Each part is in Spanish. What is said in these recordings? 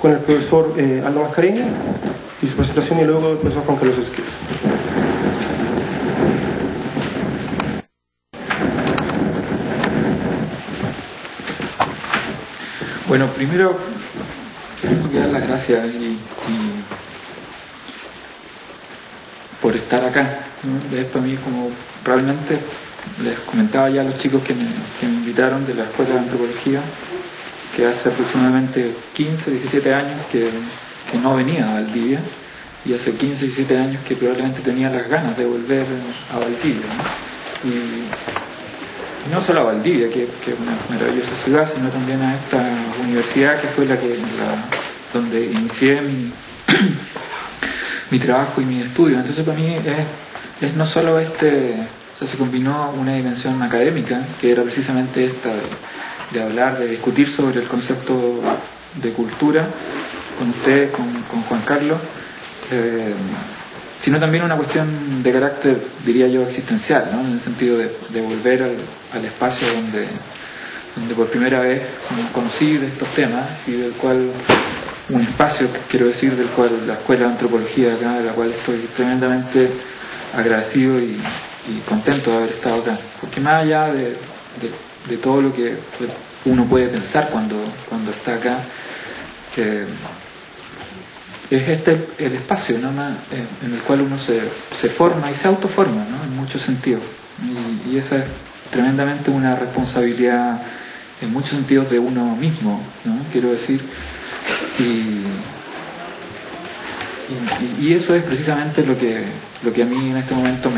con el profesor Aldo Mascareña y su presentación, y luego el profesor Juan Carlos Esquivel. Bueno, primero tengo que dar las gracias por estar acá, ¿no? Es para mí, como realmente les comentaba ya a los chicos que me invitaron de la Escuela de Antropología, que hace aproximadamente 15, 17 años que no venía a Valdivia, y hace 15, 17 años que probablemente tenía las ganas de volver a Valdivia, ¿no? Y no solo a Valdivia, que es una maravillosa ciudad, sino también a esta universidad que fue donde inicié mi trabajo y mi estudio. Entonces para mí es no solo se combinó una dimensión académica, que era precisamente esta de hablar, de discutir sobre el concepto de cultura con ustedes, con Juan Carlos, sino también una cuestión de carácter, diría yo, existencial, ¿no? En el sentido de volver al espacio donde por primera vez conocí de estos temas, y del cual, un espacio, quiero decir, del cual la Escuela de Antropología acá, de la cual estoy tremendamente agradecido y contento de haber estado acá, porque más allá de todo lo que uno puede pensar cuando está acá, es el espacio, ¿no?, en el cual uno se forma y se autoforma, ¿no?, en muchos sentidos, y esa es tremendamente una responsabilidad en muchos sentidos de uno mismo, ¿no?, quiero decir, y eso es precisamente lo que a mí en este momento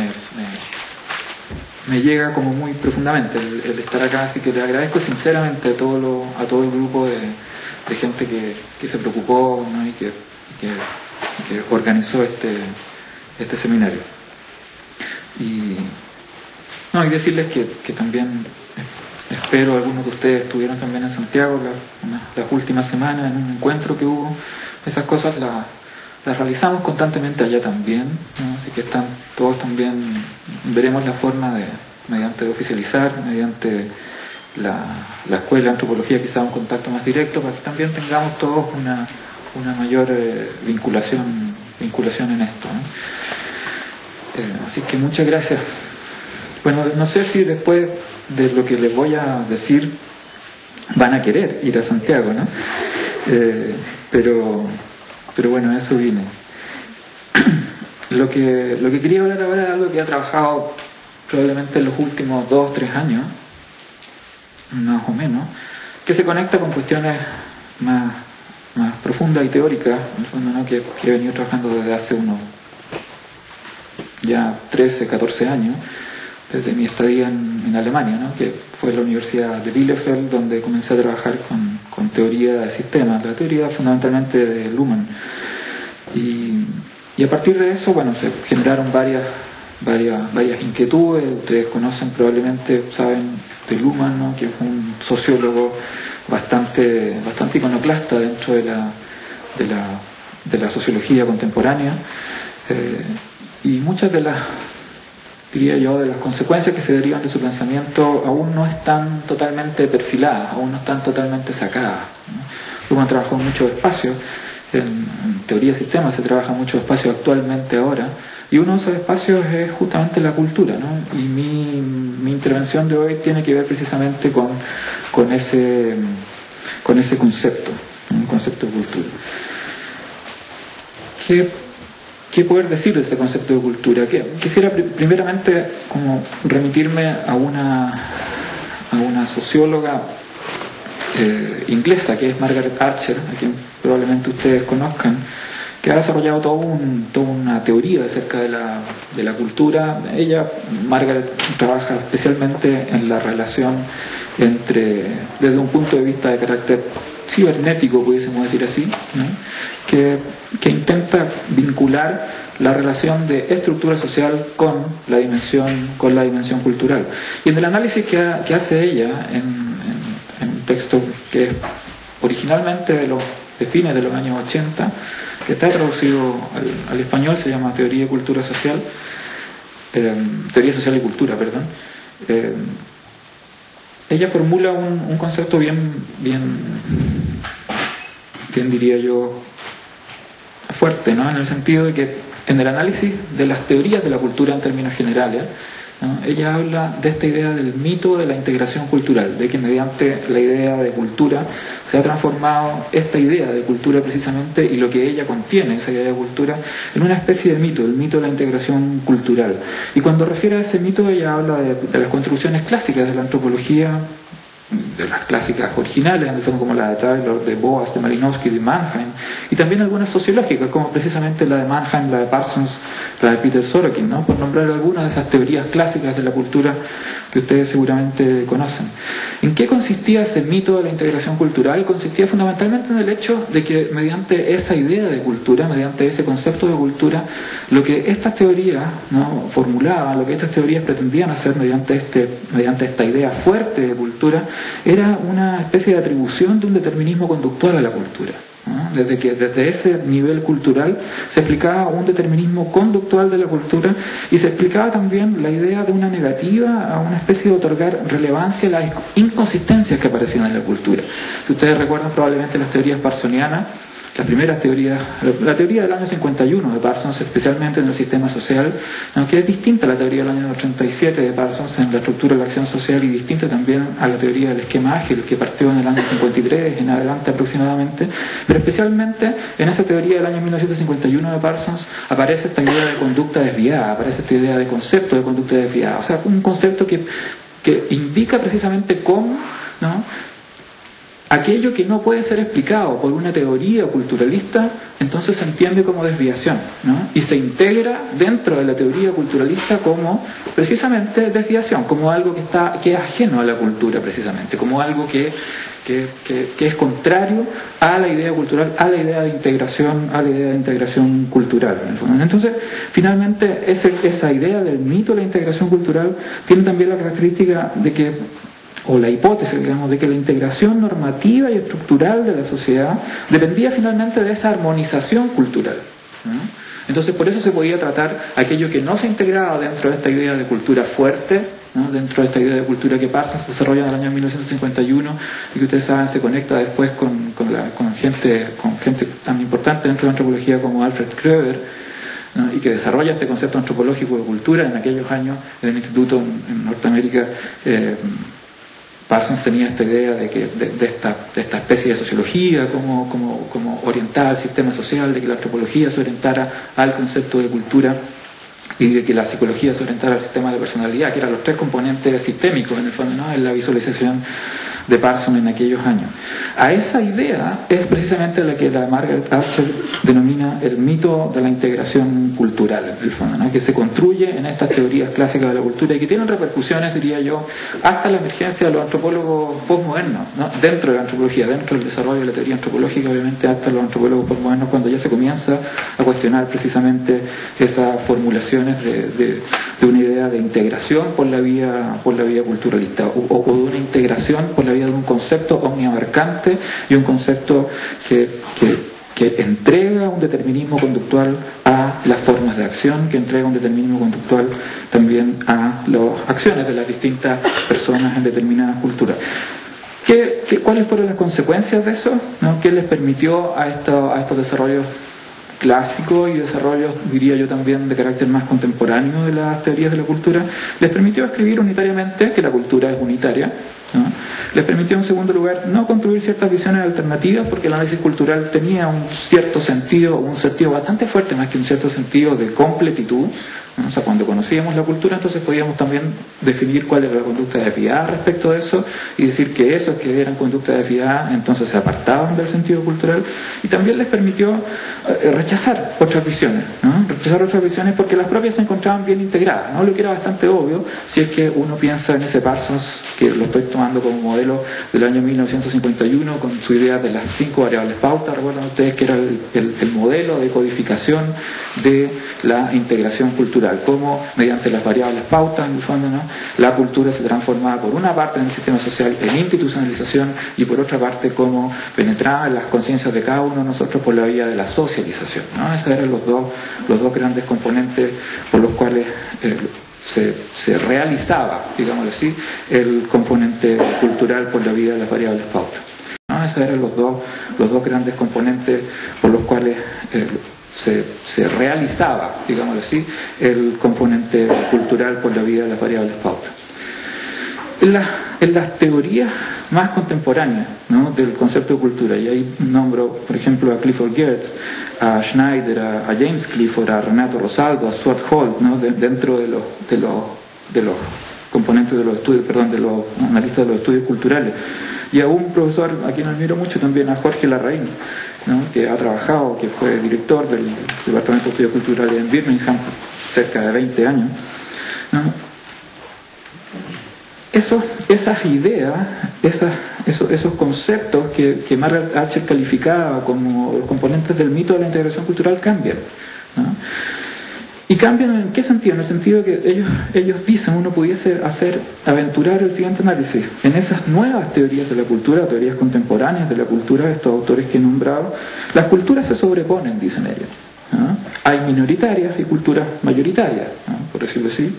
me llega como muy profundamente, el estar acá. Así que le agradezco sinceramente a todo el grupo de gente que se preocupó, ¿no?, y que organizó este seminario. Y decirles que también espero, algunos de ustedes estuvieron también en Santiago las últimas semanas en un encuentro que hubo. Esas cosas las realizamos constantemente allá también, ¿no? Así que todos también veremos la forma mediante oficializar, mediante la Escuela de Antropología, quizá un contacto más directo, para que también tengamos todos una mayor vinculación en esto, ¿no? Así que muchas gracias. Bueno, no sé si después de lo que les voy a decir van a querer ir a Santiago, ¿no? Pero bueno, a eso vine. Lo que quería hablar ahora es algo que he trabajado probablemente en los últimos 2 o 3 años, más o menos, que se conecta con cuestiones más profundas y teóricas, en el fondo, ¿no?, que he venido trabajando desde hace unos ya 13, 14 años, desde mi estadía en Alemania, ¿no?, que fue la Universidad de Bielefeld, donde comencé a trabajar con teoría de sistemas, la teoría fundamentalmente de Luhmann. Y a partir de eso, bueno, se generaron varias inquietudes. Ustedes conocen, probablemente saben de Luhmann, ¿no?, que es un sociólogo bastante iconoclasta dentro de la sociología contemporánea, y muchas diría yo, de las consecuencias que se derivan de su pensamiento aún no están totalmente perfiladas, aún no están totalmente sacadas, ¿no? Luhmann trabajó en muchos espacios, en teoría de sistemas se trabaja en muchos espacios actualmente ahora, y uno de esos espacios es justamente la cultura, ¿no? Y mi intervención de hoy tiene que ver precisamente con ese concepto, un concepto de cultura. ¿Qué poder decir de ese concepto de cultura? Quisiera primeramente como remitirme a una socióloga inglesa, que es Margaret Archer, a quien probablemente ustedes conozcan, que ha desarrollado toda una teoría acerca de la cultura. Margaret, trabaja especialmente en la relación desde un punto de vista de carácter cibernético, pudiésemos decir así, ¿no?, que intenta vincular la relación de estructura social con la dimensión cultural. Y en el análisis que hace ella en un texto que es originalmente de fines de los años 80, que está traducido al español, se llama Teoría y Cultura Social, Teoría Social y Cultura, perdón. Ella formula un concepto bien bien diría yo, fuerte, ¿no? En el sentido de que en el análisis de las teorías de la cultura en términos generales, ¿no? Ella habla de esta idea del mito de la integración cultural, de que mediante la idea de cultura se ha transformado esta idea de cultura precisamente y lo que ella contiene, esa idea de cultura, en una especie de mito, el mito de la integración cultural. Y cuando refiere a ese mito, ella habla de las construcciones clásicas de la antropología, de las clásicas originales, en el fondo como la de Taylor, de Boas, de Malinowski, de Mannheim, y también algunas sociológicas, como precisamente la de Mannheim, la de Parsons, la de Peter Sorokin, ¿no? Por nombrar algunas de esas teorías clásicas de la cultura que ustedes seguramente conocen. ¿En qué consistía ese mito de la integración cultural? Consistía fundamentalmente en el hecho de que mediante esa idea de cultura, mediante ese concepto de cultura, lo que estas teorías, ¿no?, formulaban, lo que estas teorías pretendían hacer mediante esta idea fuerte de cultura, era una especie de atribución de un determinismo conductual a la cultura, ¿no? Desde ese nivel cultural se explicaba un determinismo conductual de la cultura y se explicaba también la idea de una negativa a una especie de otorgar relevancia a las inconsistencias que aparecían en la cultura. Si ustedes recuerdan probablemente las teorías parsonianas, las primeras teorías, la teoría del año 51 de Parsons, especialmente en el sistema social, aunque es distinta a la teoría del año 87 de Parsons en la estructura de la acción social y distinta también a la teoría del esquema ágil que partió en el año 53 en adelante aproximadamente, pero especialmente en esa teoría del año 1951 de Parsons aparece esta idea de conducta desviada, aparece esta idea de concepto de conducta desviada, o sea, un concepto que indica precisamente cómo, ¿no?, aquello que no puede ser explicado por una teoría culturalista, entonces se entiende como desviación, ¿no? Y se integra dentro de la teoría culturalista como precisamente desviación, como algo que es ajeno a la cultura precisamente, como algo que es contrario a la idea cultural, a la idea de integración cultural, en el fondo. Entonces, finalmente, esa idea del mito de la integración cultural tiene también la característica de que, o la hipótesis, digamos, de que la integración normativa y estructural de la sociedad dependía finalmente de esa armonización cultural, ¿no? Entonces, por eso se podía tratar aquello que no se integraba dentro de esta idea de cultura fuerte, ¿no?, dentro de esta idea de cultura que Parsons desarrolla en el año 1951 y que ustedes saben se conecta después con gente tan importante dentro de la antropología como Alfred Kroeber, ¿no?, y que desarrolla este concepto antropológico de cultura en aquellos años en el instituto en Norteamérica. Parsons tenía esta idea de esta especie de sociología como orientada al sistema social, de que la antropología se orientara al concepto de cultura y de que la psicología se orientara al sistema de personalidad, que eran los tres componentes sistémicos en el fondo, ¿no?, en la visualización de Parsons en aquellos años. A esa idea es precisamente la que la Margaret Archer denomina el mito de la integración cultural, en el fondo, ¿no?, que se construye en estas teorías clásicas de la cultura y que tienen repercusiones, diría yo, hasta la emergencia de los antropólogos postmodernos, ¿no?, dentro de la antropología, dentro del desarrollo de la teoría antropológica, obviamente hasta los antropólogos postmodernos, cuando ya se comienza a cuestionar precisamente esas formulaciones de una idea de integración por la vía culturalista o de una integración por la vía de un concepto omniabarcante y un concepto que entrega un determinismo conductual a las formas de acción, que entrega un determinismo conductual también a las acciones de las distintas personas en determinadas culturas. ¿Cuáles fueron las consecuencias de eso? ¿No? ¿Qué les permitió a estos desarrollos clásicos y desarrollos, diría yo también, de carácter más contemporáneo de las teorías de la cultura? Les permitió escribir unitariamente que la cultura es unitaria, ¿no? Les permitió, en segundo lugar, no construir ciertas visiones alternativas, porque el análisis cultural tenía un sentido bastante fuerte, más que un cierto sentido de completitud, ¿no? O sea, cuando conocíamos la cultura, entonces podíamos también definir cuál era la conducta desviada respecto de eso y decir que esos que eran conductas desviadas entonces se apartaban del sentido cultural, y también les permitió rechazar otras visiones, ¿no? Rechazar otras visiones porque las propias se encontraban bien integradas, ¿no? Lo que era bastante obvio si es que uno piensa en ese Parsons, que lo estoy tomando como modelo del año 1951 con su idea de las 5 variables pauta. Recuerdan ustedes que era el modelo de codificación de la integración cultural, como mediante las variables pautas, en el fondo, ¿no?, la cultura se transformaba por una parte en el sistema social en institucionalización y por otra parte como penetraba en las conciencias de cada uno de nosotros por la vía de la socialización, ¿no? Esos eran los dos grandes componentes por los cuales se realizaba, digámoslo así, el componente cultural por la vía de las variables pautas, ¿no? Esa Esos eran los dos grandes componentes por los cuales se realizaba, digamos así, el componente cultural por la vía de las variables pautas. En las teorías más contemporáneas, ¿no?, del concepto de cultura, y ahí nombro, por ejemplo, a Clifford Geertz, a Schneider, a James Clifford, a Renato Rosaldo, a Stuart Holt, ¿no?, dentro de los componentes de los estudios, perdón, de los analistas de los estudios culturales. Y a un profesor a quien admiro mucho también, a Jorge Larraín, ¿no?, que ha trabajado, que fue director del Departamento de Estudios Culturales en Birmingham cerca de 20 años, ¿no? Esas ideas, esos conceptos que Margaret Atwood calificaba como los componentes del mito de la integración cultural cambian, ¿no? ¿Y cambian en qué sentido? En el sentido de que ellos dicen, uno pudiese aventurar el siguiente análisis. En esas nuevas teorías de la cultura, teorías contemporáneas de la cultura, de estos autores que he nombrado, las culturas se sobreponen, dicen ellos, ¿no? Hay minoritarias y culturas mayoritarias, ¿no?, por decirlo así.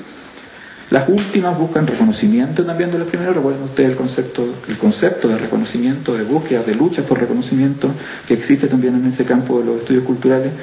Las últimas buscan reconocimiento también de los primeros. Recuerden ustedes el concepto de reconocimiento, de búsqueda, de lucha por reconocimiento que existe también en ese campo de los estudios culturales,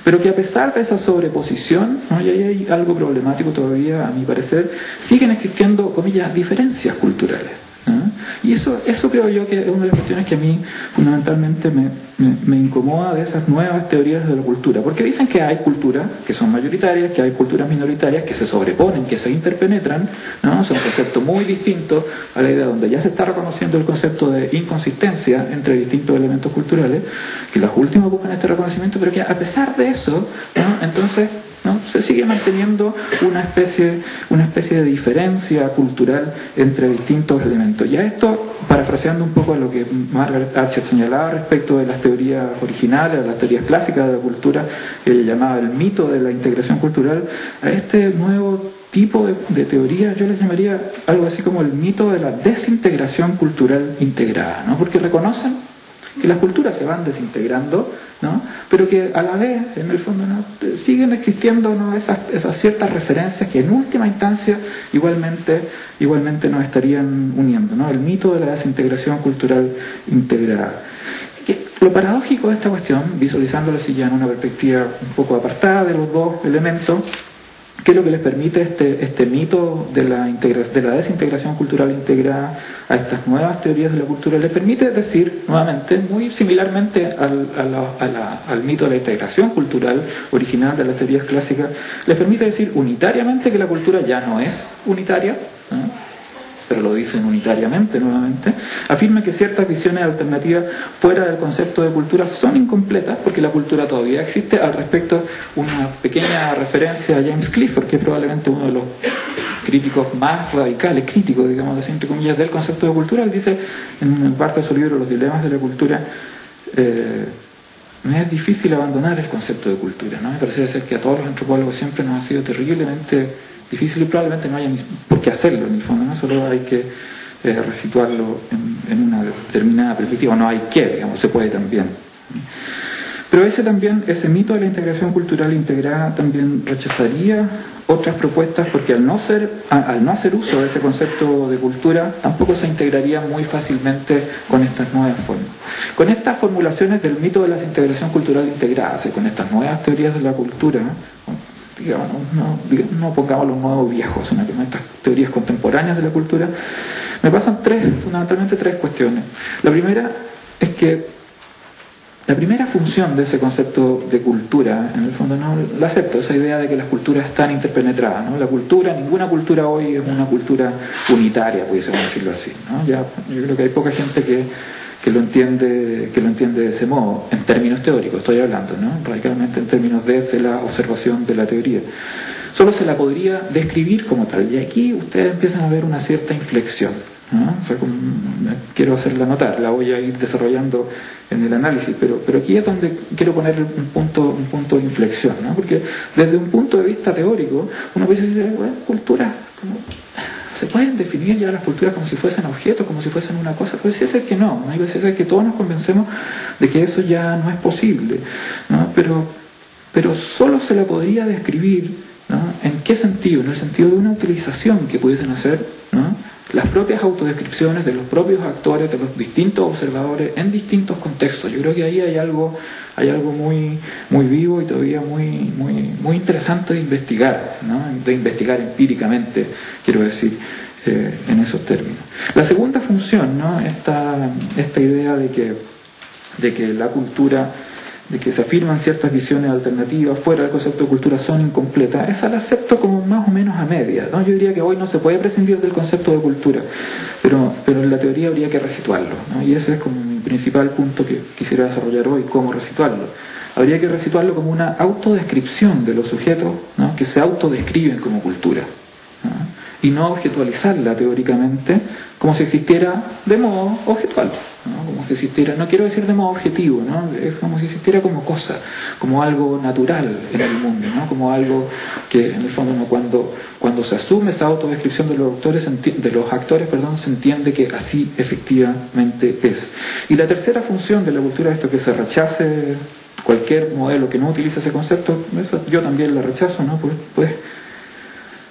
pero que a pesar de esa sobreposición, ¿no?, y ahí hay algo problemático todavía, a mi parecer, siguen existiendo, comillas, diferencias culturales, ¿no? Y eso creo yo que es una de las cuestiones que a mí fundamentalmente me incomoda de esas nuevas teorías de la cultura, porque dicen que hay culturas que son mayoritarias, que hay culturas minoritarias que se sobreponen, que se interpenetran, ¿no? Son conceptos muy distintos a la idea donde ya se está reconociendo el concepto de inconsistencia entre distintos elementos culturales, que las últimas buscan este reconocimiento, pero que a pesar de eso, ¿no?, entonces, ¿no?, se sigue manteniendo una especie de diferencia cultural entre distintos elementos. Y a esto, parafraseando un poco a lo que Margaret Atwood señalaba respecto de las teorías originales, de las teorías clásicas de la cultura, que ella llamaba el mito de la integración cultural, a este nuevo tipo de teoría yo les llamaría algo así como el mito de la desintegración cultural integrada, ¿no?, porque reconocen que las culturas se van desintegrando, ¿no?, pero que a la vez, en el fondo, ¿no?, siguen existiendo, ¿no?, esas ciertas referencias que en última instancia igualmente nos estarían uniendo, ¿no?, el mito de la desintegración cultural integrada. Lo paradójico de esta cuestión, visualizándolo así ya en una perspectiva un poco apartada de los dos elementos, que es lo que les permite este mito de la desintegración cultural integrada a estas nuevas teorías de la cultura, les permite decir, nuevamente, muy similarmente al mito de la integración cultural original de las teorías clásicas, les permite decir unitariamente que la cultura ya no es unitaria, ¿no?, pero lo dicen unitariamente nuevamente, afirman que ciertas visiones alternativas fuera del concepto de cultura son incompletas porque la cultura todavía existe. Al respecto, una pequeña referencia a James Clifford, que es probablemente uno de los críticos más radicales, críticos, digamos así, entre comillas, del concepto de cultura. Él dice en parte de su libro Los dilemas de la cultura, me es difícil abandonar el concepto de cultura, ¿no? Me parece ser que a todos los antropólogos siempre nos ha sido terriblemente difícil y probablemente no haya ni por qué hacerlo en el fondo, ¿no? Solo hay que resituarlo en una determinada perspectiva, no hay que, digamos, se puede también. Pero ese mito de la integración cultural integrada también rechazaría otras propuestas porque al no hacer uso de ese concepto de cultura tampoco se integraría muy fácilmente con estas nuevas formas. Con estas formulaciones del mito de la integración cultural integrada, con estas nuevas teorías de la cultura, digamos, no pongamos los nuevos viejos, sino que con estas teorías contemporáneas de la cultura, me pasan fundamentalmente tres cuestiones. La primera es que la primera función de ese concepto de cultura, en el fondo no la acepto, esa idea de que las culturas están interpenetradas, ¿no? Ninguna cultura hoy es una cultura unitaria, pudiésemos decirlo así, ¿no? Ya, yo creo que hay poca gente que lo entiende de ese modo, en términos teóricos estoy hablando, ¿no?, radicalmente en términos de la observación de la teoría. Solo se la podría describir como tal, y aquí ustedes empiezan a ver una cierta inflexión, ¿no? O sea, quiero hacerla notar, la voy a ir desarrollando en el análisis, pero aquí es donde quiero poner un punto de inflexión, ¿no? Porque desde un punto de vista teórico uno puede decir, bueno, culturas se pueden definir ya las culturas como si fuesen objetos, como si fuesen una cosa, pero parece ser que no, parece ser que todos nos convencemos de que eso ya no es posible, ¿no? Pero solo se la podría describir, ¿no? ¿En qué sentido? En el sentido de una utilización que pudiesen hacer, ¿no?, las propias autodescripciones de los propios actores, de los distintos observadores en distintos contextos. Yo creo que ahí hay algo muy, muy vivo y todavía muy interesante de investigar, ¿no? De investigar empíricamente, quiero decir, en esos términos. La segunda función, ¿no? Esta idea de que la cultura, de que se afirman ciertas visiones alternativas fuera del concepto de cultura son incompletas, esa la acepto como más o menos a media, ¿no? Yo diría que hoy no se puede prescindir del concepto de cultura, pero en la teoría habría que resituarlo, ¿no? Y ese es como mi principal punto que quisiera desarrollar hoy, cómo resituarlo. Habría que resituarlo como una autodescripción de los sujetos, ¿no? Que se autodescriben como cultura, ¿no? Y no objetualizarla teóricamente como si existiera de modo objetual, ¿no? Como si existiera, no quiero decir de modo objetivo, ¿no? Es como si existiera como cosa, como algo natural en el mundo, ¿no? Como algo que en el fondo, ¿no? cuando se asume esa autodescripción de los actores, se entiende que así efectivamente es. Y la tercera función de la cultura, esto que se rechace cualquier modelo que no utilice ese concepto, eso yo también la rechazo, ¿no?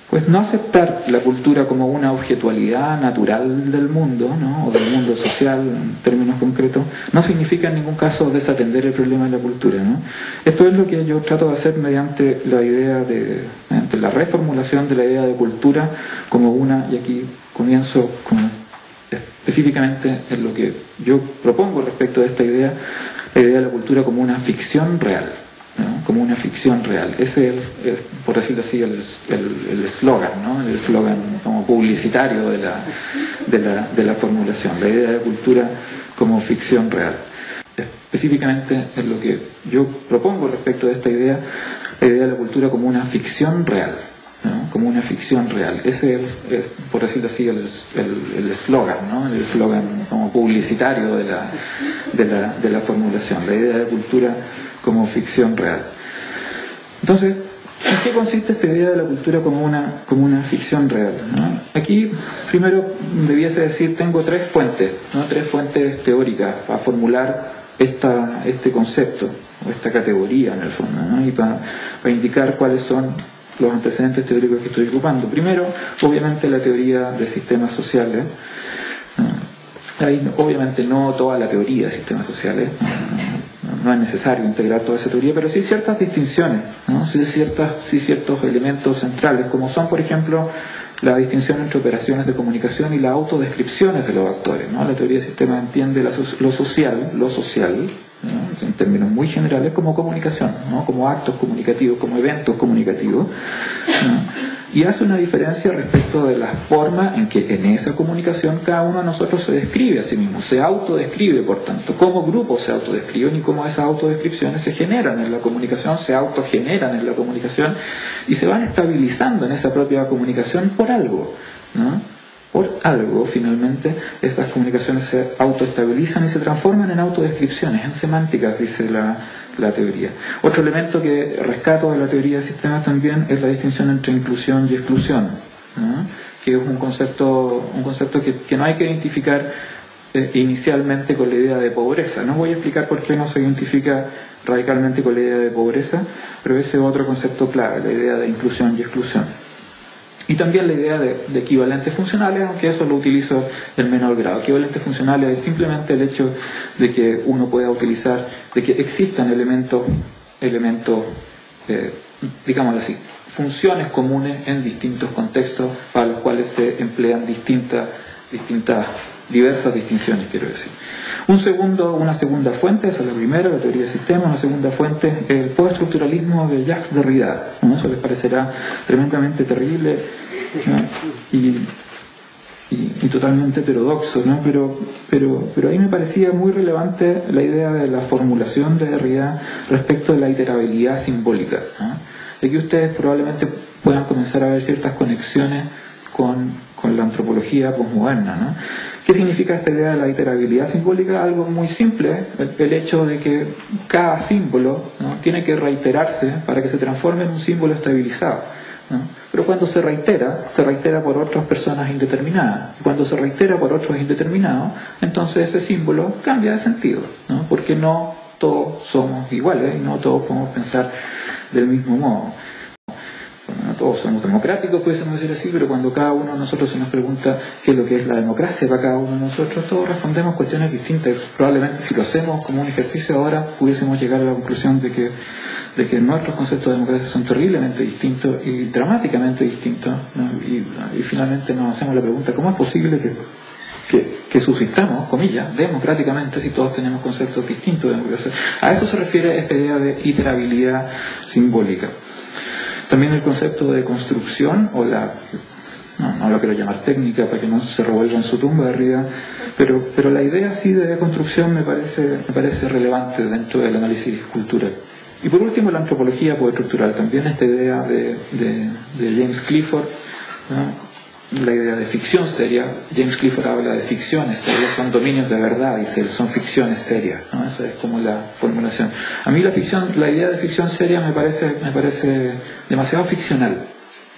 Pues no aceptar la cultura como una objetualidad natural del mundo, ¿no? O del mundo social en términos concretos, no significa en ningún caso desatender el problema de la cultura, ¿no? Esto es lo que yo trato de hacer mediante la idea mediante la reformulación de la idea de cultura como una, y aquí comienzo específicamente en lo que yo propongo respecto de esta idea, la idea de la cultura como una ficción real, ¿no? Como una ficción real. Ese es, por decirlo así, el eslogan, ¿no? El eslogan como publicitario de la formulación, la idea de cultura como ficción real. Específicamente en lo que yo propongo respecto de esta idea, la idea de la cultura como una ficción real, ¿no? Como una ficción real. Ese es, por decirlo así, el eslogan, ¿no? El eslogan como publicitario de la formulación, la idea de cultura como ficción real. Entonces, ¿en qué consiste esta idea de la cultura como una ficción real, ¿no? Aquí, primero, debiese decir, tengo tres fuentes, ¿no? Tres fuentes teóricas para formular este concepto, o esta categoría en el fondo, ¿no? Y para indicar cuáles son los antecedentes teóricos que estoy ocupando. Primero, obviamente, la teoría de sistemas sociales, ¿no? Ahí, obviamente, no toda la teoría de sistemas sociales, no es necesario integrar toda esa teoría, pero sí ciertas distinciones, ¿no? Sí ciertos elementos centrales, como son, por ejemplo, la distinción entre operaciones de comunicación y las autodescripciones de los actores, ¿no? La teoría de sistemas entiende lo social, ¿no? En términos muy generales, como comunicación, ¿no? Como actos comunicativos, como eventos comunicativos, ¿no? Y hace una diferencia respecto de la forma en que en esa comunicación cada uno de nosotros se describe a sí mismo, se autodescribe, por tanto, cómo grupos se autodescriben y cómo esas autodescripciones se generan en la comunicación, se autogeneran en la comunicación y se van estabilizando en esa propia comunicación por algo, ¿no? Por algo, finalmente, esas comunicaciones se autoestabilizan y se transforman en autodescripciones, en semánticas, dice la teoría. Otro elemento que rescato de la teoría de sistemas también es la distinción entre inclusión y exclusión, ¿no? Que es un concepto que no hay que identificar inicialmente con la idea de pobreza. No voy a explicar por qué no se identifica radicalmente con la idea de pobreza, pero ese es otro concepto clave, la idea de inclusión y exclusión. Y también la idea de equivalentes funcionales, aunque eso lo utilizo en menor grado. Equivalentes funcionales es simplemente el hecho de que uno pueda utilizar, de que existan elementos, digámoslo así, funciones comunes en distintos contextos para los cuales se emplean diversas distinciones, quiero decir. Una segunda fuente, esa es la primera, la teoría de sistemas. Una segunda fuente es el postestructuralismo de Jacques Derrida, ¿no? Eso les parecerá tremendamente terrible, ¿no? y totalmente heterodoxo, ¿no? Pero ahí me parecía muy relevante la idea de la formulación de Derrida respecto de la iterabilidad simbólica, ¿no? Y aquí ustedes probablemente puedan comenzar a ver ciertas conexiones con la antropología posmoderna, ¿no? ¿Qué significa esta idea de la iterabilidad simbólica? Algo muy simple, el hecho de que cada símbolo, ¿no? Tiene que reiterarse para que se transforme en un símbolo estabilizado, ¿no? Pero cuando se reitera por otras personas indeterminadas. Cuando se reitera por otros indeterminados, entonces ese símbolo cambia de sentido, ¿no? Porque no todos somos iguales y no todos podemos pensar del mismo modo. todos somos democráticos, pudiésemos decir así, pero cuando cada uno de nosotros se nos pregunta qué es lo que es la democracia para cada uno de nosotros, todos respondemos cuestiones distintas. Probablemente si lo hacemos como un ejercicio ahora, pudiésemos llegar a la conclusión de que nuestros conceptos de democracia son terriblemente distintos y dramáticamente distintos, ¿no? Y finalmente nos hacemos la pregunta, ¿cómo es posible que subsistamos, comillas, democráticamente si todos tenemos conceptos distintos de democracia? A eso se refiere esta idea de iterabilidad simbólica. También el concepto de construcción, o no lo quiero llamar técnica para que no se revuelva en su tumba de arriba, pero la idea sí de construcción me parece relevante dentro del análisis cultural. Y por último, la antropología postestructural, también esta idea de James Clifford, ¿no? La idea de ficción seria. James Clifford habla de ficciones serias, son dominios de verdad, dice, son ficciones serias, ¿no? Esa es como la formulación. A mí la idea de ficción seria me parece demasiado ficcional,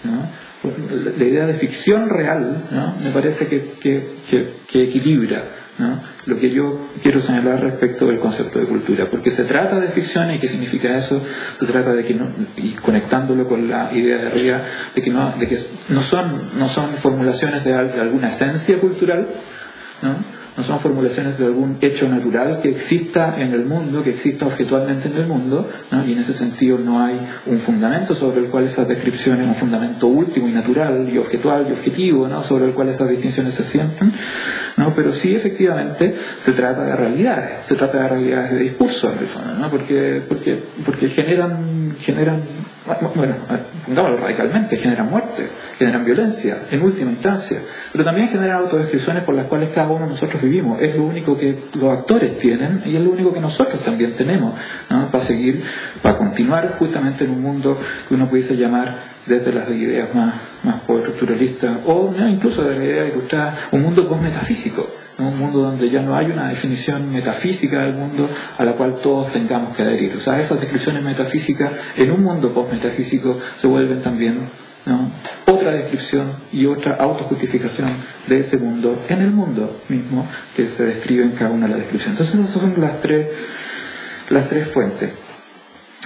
¿no? La idea de ficción real, ¿no? Me parece que equilibra, ¿no? Lo que yo quiero señalar respecto del concepto de cultura, porque se trata de ficción. ¿Y qué significa eso? Se trata de que no, y conectándolo con la idea de arriba, de que no son formulaciones de alguna esencia cultural, ¿no? No son formulaciones de algún hecho natural que exista en el mundo, que exista objetualmente en el mundo, ¿no? Y en ese sentido no hay un fundamento sobre el cual esas descripciones, un fundamento último y natural y objetual y objetivo, ¿no? Sobre el cual esas distinciones se sienten, ¿no? Pero sí, efectivamente, se trata de realidades de discurso, en el fondo, ¿no? Porque generan, bueno, pongámoslo radicalmente, generan muerte, generan violencia, en última instancia, pero también generan autodescripciones por las cuales cada uno de nosotros vivimos. Es lo único que los actores tienen y es lo único que nosotros también tenemos, ¿no? Para continuar justamente en un mundo que uno pudiese llamar, desde las ideas más postestructuralistas, o ¿no? Incluso de la idea ilustrada, un mundo postmetafísico, ¿no? Un mundo donde ya no hay una definición metafísica del mundo a la cual todos tengamos que adherir. O sea, esas descripciones metafísicas en un mundo postmetafísico se vuelven también, ¿no? Otra descripción y otra autojustificación de ese mundo en el mundo mismo que se describe en cada una de las descripciones. Entonces esas son las tres fuentes.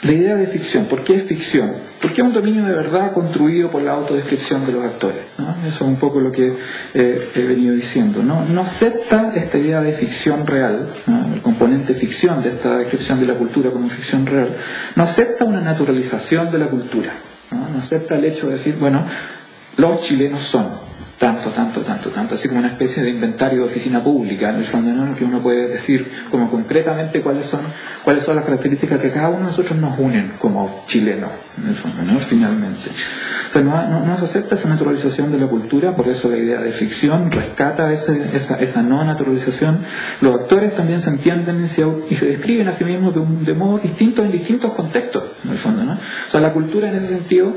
La idea de ficción. ¿Por qué es ficción? Porque es un dominio de verdad construido por la autodescripción de los actores, ¿no? Eso es un poco lo que he venido diciendo, ¿no? No acepta esta idea de ficción real, ¿no? El componente ficción de esta descripción de la cultura como ficción real, no acepta una naturalización de la cultura, ¿no? No acepta el hecho de decir, bueno, los chilenos son tanto, así como una especie de inventario de oficina pública, en el fondo, ¿no? Que uno puede decir como concretamente cuáles son las características que cada uno de nosotros nos unen como chilenos, en el fondo, ¿no? Finalmente. O sea, no se acepta esa naturalización de la cultura, por eso la idea de ficción rescata esa no naturalización. Los actores también se entienden y se describen a sí mismos de modo distinto en distintos contextos, en el fondo, ¿no? O sea, la cultura en ese sentido,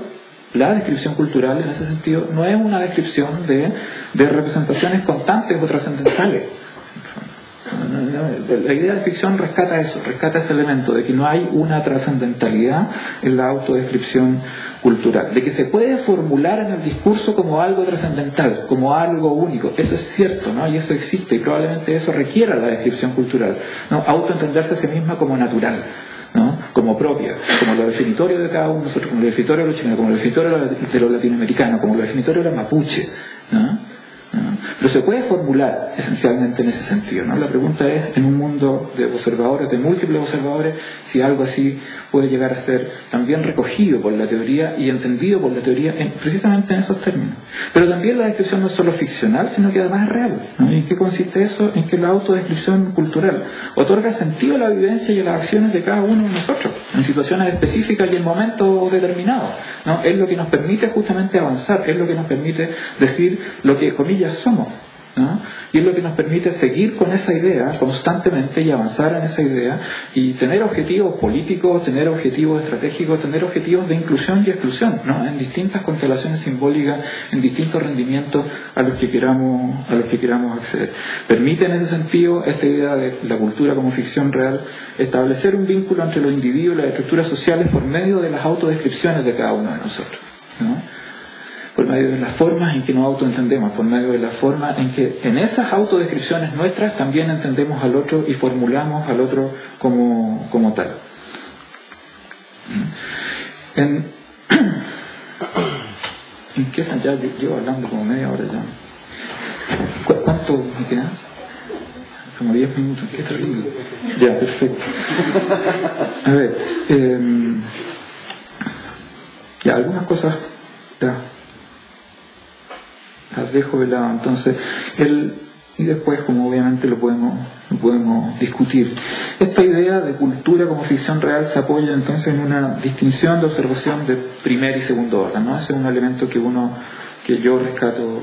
la descripción cultural en ese sentido no es una descripción de representaciones constantes o trascendentales. La idea de ficción rescata ese elemento de que no hay una trascendentalidad en la autodescripción cultural, de que se puede formular en el discurso como algo trascendental, como algo único. Eso es cierto, ¿no? Y eso existe, y probablemente eso requiera la descripción cultural, ¿no? Autoentenderse a sí misma como natural, ¿no? Como propia, como lo definitorio de cada uno de nosotros, como lo definitorio de los chilenos, como lo definitorio de los latinoamericanos, como lo definitorio de los mapuches, ¿no? Pero se puede formular esencialmente en ese sentido, ¿no? La pregunta es, en un mundo de observadores, de múltiples observadores, si algo así puede llegar a ser también recogido por la teoría y entendido por la teoría precisamente en esos términos. Pero también la descripción no es solo ficcional, sino que además es real, ¿no? ¿Y en qué consiste eso? En que la autodescripción cultural otorga sentido a la vivencia y a las acciones de cada uno de nosotros, en situaciones específicas y en momentos determinados, ¿no? Es lo que nos permite justamente avanzar, es lo que nos permite decir lo que, comillas, somos, ¿no? Y es lo que nos permite seguir con esa idea constantemente y avanzar en esa idea y tener objetivos políticos, tener objetivos estratégicos, tener objetivos de inclusión y exclusión, ¿no? En distintas constelaciones simbólicas, en distintos rendimientos a los que queramos acceder. Permite en ese sentido esta idea de la cultura como ficción real establecer un vínculo entre los individuos y las estructuras sociales por medio de las autodescripciones de cada uno de nosotros, ¿no? Por medio de las formas en que nos autoentendemos, por medio de la forma en que en esas autodescripciones nuestras también entendemos al otro y formulamos al otro como tal. ¿En qué ya llevo hablando como media hora ya? ¿Cuánto me queda? Como 10 minutos, qué terrible. Ya, perfecto. A ver, ya, algunas cosas ya las dejo de lado. Entonces, y después, como obviamente lo podemos discutir. Esta idea de cultura como ficción real se apoya entonces en una distinción de observación de primer y segundo orden, ¿no? Ese es un elemento que yo rescato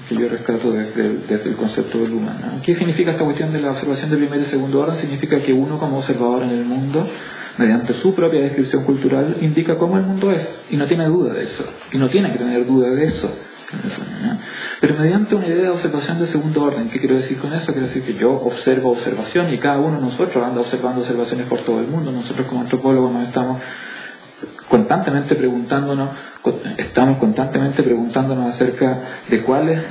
desde el concepto de Luhmann, ¿no? ¿Qué significa esta cuestión de la observación de primer y segundo orden? Significa que uno como observador en el mundo, mediante su propia descripción cultural, indica cómo el mundo es, y no tiene duda de eso, y no tiene que tener duda de eso, ¿no? Pero mediante una idea de observación de segundo orden. ¿Qué quiero decir con eso? Quiero decir que yo observo observación y cada uno de nosotros anda observando observaciones por todo el mundo. Nosotros como antropólogos nos estamos constantemente preguntándonos acerca de cuáles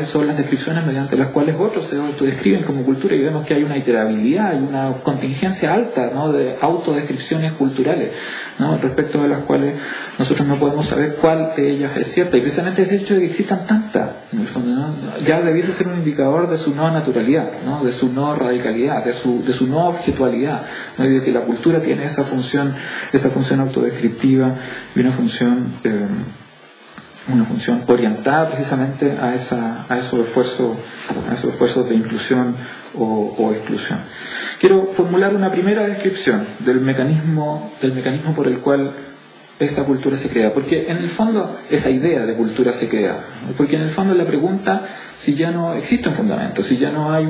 son las descripciones mediante las cuales otros se autodescriben como cultura, y vemos que hay una iterabilidad, hay una contingencia alta, ¿no?, de autodescripciones culturales, ¿no?, respecto de las cuales nosotros no podemos saber cuál de ellas es cierta, y precisamente es el hecho de que existan tantas, en el fondo, ¿no?, ya debiese ser un indicador de su no naturalidad, ¿no?, de su no radicalidad, de su no objetualidad, ¿no?, y de que la cultura tiene esa función autodescriptiva y una función orientada precisamente a esos esfuerzos de inclusión o exclusión. Quiero formular una primera descripción del mecanismo por el cual esa cultura se crea, porque en el fondo esa idea de cultura se crea, porque en el fondo la pregunta, si ya no existe un fundamento, si ya no hay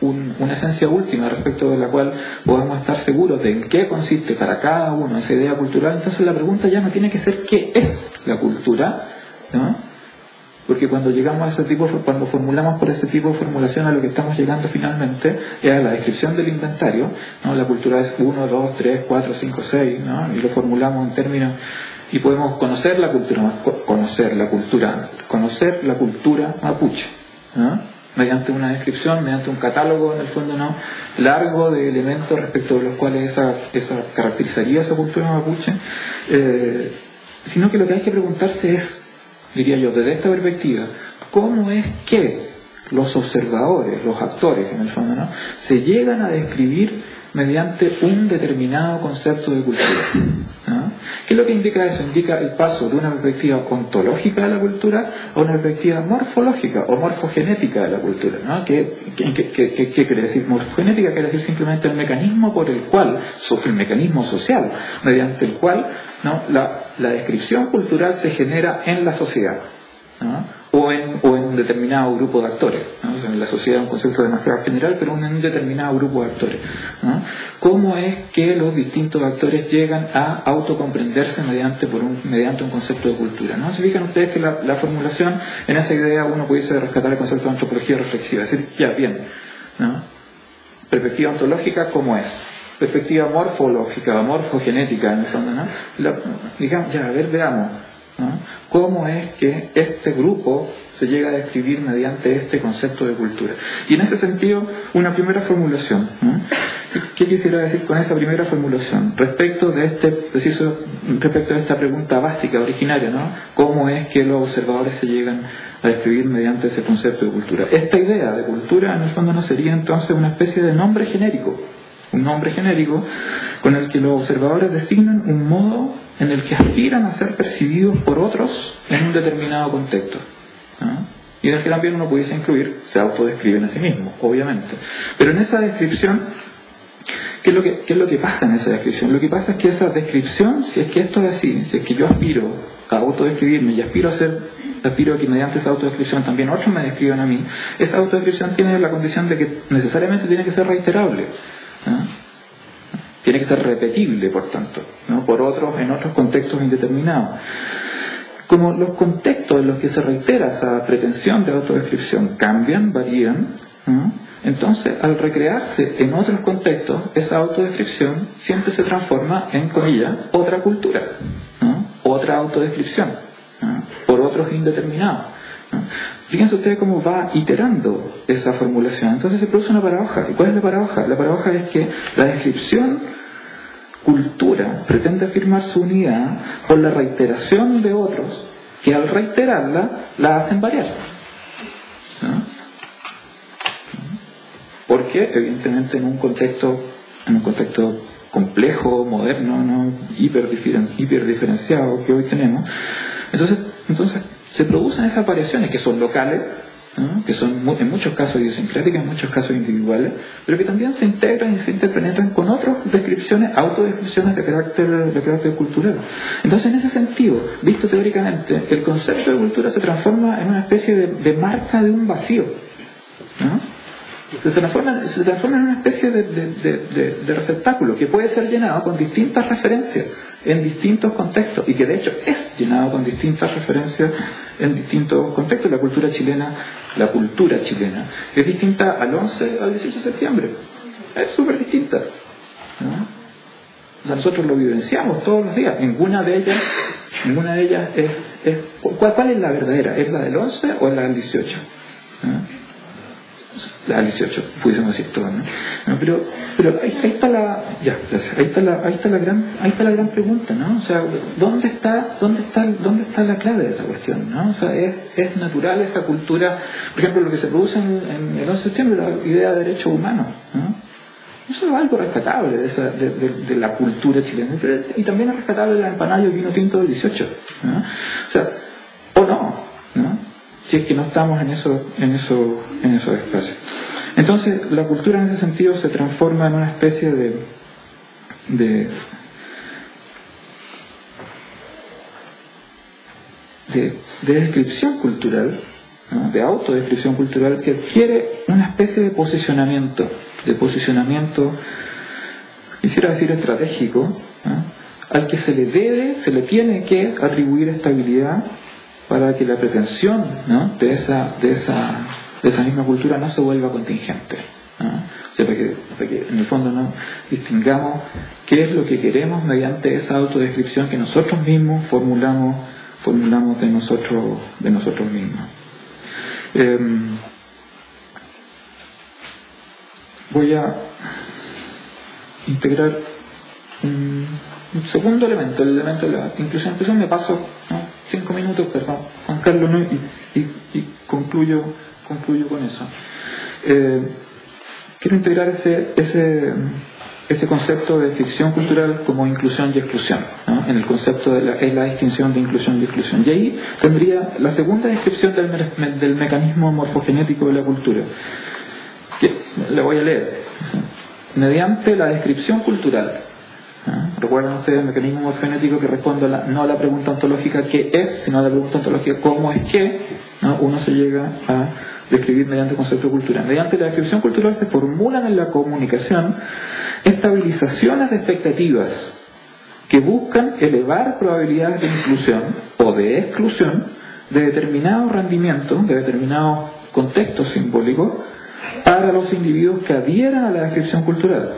una esencia última respecto de la cual podemos estar seguros de en qué consiste para cada uno esa idea cultural, entonces la pregunta ya no tiene que ser qué es la cultura, ¿no? Porque cuando cuando formulamos por ese tipo de formulación, a lo que estamos llegando finalmente es a la descripción del inventario, ¿no? La cultura es 1, 2, 3, 4, 5, 6, ¿no? Y lo formulamos en términos, y podemos conocer la cultura mapuche, ¿no?, mediante una descripción, mediante un catálogo, en el fondo, ¿no?, largo de elementos respecto de los cuales esa caracterizaría esa cultura mapuche, sino que lo que hay que preguntarse es, diría yo, desde esta perspectiva, ¿cómo es que los observadores, los actores, en el fondo, ¿no?, se llegan a describir mediante un determinado concepto de cultura, ¿no? ¿Qué es lo que indica eso? Indica el paso de una perspectiva ontológica de la cultura a una perspectiva morfológica o morfogenética de la cultura, ¿no? ¿Qué quiere decir? Morfogenética quiere decir simplemente el mecanismo social, mediante el cual, ¿no?, la descripción cultural se genera en la sociedad, ¿no?, o en un determinado grupo de actores, ¿no? O sea, en la sociedad es un concepto demasiado general, pero en un determinado grupo de actores, ¿no? ¿Cómo es que los distintos actores llegan a autocomprenderse mediante un concepto de cultura, ¿no? Se fijan ustedes que la formulación, en esa idea uno pudiese rescatar el concepto de antropología reflexiva, es decir, ya, bien, ¿no?, perspectiva ontológica, ¿cómo es? Perspectiva morfológica o morfogenética, en el fondo, ¿no? Digamos, ya, a ver, veamos, ¿no?, cómo es que este grupo se llega a describir mediante este concepto de cultura. Y en ese sentido, una primera formulación, ¿no? ¿Qué quisiera decir con esa primera formulación? Respecto de esta pregunta básica, originaria, ¿no? ¿Cómo es que los observadores se llegan a describir mediante ese concepto de cultura? Esta idea de cultura, en el fondo, no sería entonces una especie de nombre genérico, un nombre genérico con el que los observadores designan un modo en el que aspiran a ser percibidos por otros en un determinado contexto, ¿no?, y en el que también uno pudiese incluir, se autodescriben a sí mismos, obviamente. Pero en esa descripción, ¿qué es lo que pasa en esa descripción? Lo que pasa es que esa descripción, si es que esto es así, si es que yo aspiro a autodescribirme y aspiro a que mediante esa autodescripción también otros me describan a mí, esa autodescripción tiene la condición de que necesariamente tiene que ser reiterable, ¿no?, tiene que ser repetible, por tanto, ¿no?, en otros contextos indeterminados. Como los contextos en los que se reitera esa pretensión de autodescripción cambian, varían, ¿no?, entonces al recrearse en otros contextos, esa autodescripción siempre se transforma en, comillas, otra cultura, ¿no?, otra autodescripción, ¿no?, por otros indeterminados, ¿no? Fíjense ustedes cómo va iterando esa formulación. Entonces se produce una paradoja. ¿Y cuál es la paradoja? La paradoja es que la descripción cultura pretende afirmar su unidad por la reiteración de otros que al reiterarla la hacen variar, ¿no? Porque evidentemente en un contexto complejo, moderno, ¿no? hiperdiferenciado que hoy tenemos, entonces se producen esas variaciones que son locales, ¿no? Que son en muchos casos idiosincráticas, en muchos casos individuales, pero que también se integran y se interpenetran con otras descripciones, autodescripciones de carácter cultural. Entonces, en ese sentido, visto teóricamente, el concepto de cultura se transforma en una especie de marca de un vacío, ¿no? Se transforma en una especie de receptáculo que puede ser llenado con distintas referencias en distintos contextos, y que de hecho es llenado con distintas referencias en distintos contextos. La cultura chilena es distinta al 11 al 18 de septiembre, es súper distinta, ¿no? O sea, nosotros lo vivenciamos todos los días. Ninguna de ellas es ¿cuál es la verdadera? ¿Es la del 11 o es la del 18? ¿no? Al 18, pudiésemos decir todo, ¿no? No, pero ahí está la gran pregunta, ¿no? O sea, ¿dónde está la clave de esa cuestión, ¿no? O sea, es natural esa cultura, por ejemplo, lo que se produce en el 11 de septiembre, la idea de derechos humanos, ¿no? Eso es algo rescatable de la cultura chilena, y también es rescatable la empanada y el vino tinto del 18, ¿no? O sea, o no, ¿no? Si es que no estamos en esos espacios. Entonces, la cultura en ese sentido se transforma en una especie de descripción cultural, ¿no? De autodescripción cultural, que adquiere una especie de posicionamiento, quisiera decir estratégico, ¿no? Al que se le tiene que atribuir estabilidad, para que la pretensión, ¿no? de esa misma cultura no se vuelva contingente, ¿no? O sea, para que en el fondo, ¿no? distingamos qué es lo que queremos mediante esa autodescripción que nosotros mismos formulamos de nosotros mismos. Voy a integrar un segundo elemento, el elemento de la inclusión. Me paso, ¿no? 5 minutos, perdón, Juan Carlos, ¿no? y concluyo con eso. Quiero integrar ese concepto de ficción cultural como inclusión y exclusión, ¿no? En el concepto de la distinción de inclusión y exclusión. Y ahí tendría la segunda descripción del mecanismo morfogenético de la cultura, que la voy a leer. Mediante la descripción cultural, recuerdan ustedes el mecanismo morfogenético que responde no a la pregunta ontológica ¿qué es?, sino a la pregunta ontológica ¿cómo es que?, ¿no? Uno se llega a describir mediante el concepto de cultura. Mediante la descripción cultural se formulan en la comunicación estabilizaciones de expectativas que buscan elevar probabilidades de inclusión o de exclusión de determinados rendimientos, de determinados contextos simbólicos para los individuos que adhieran a la descripción cultural,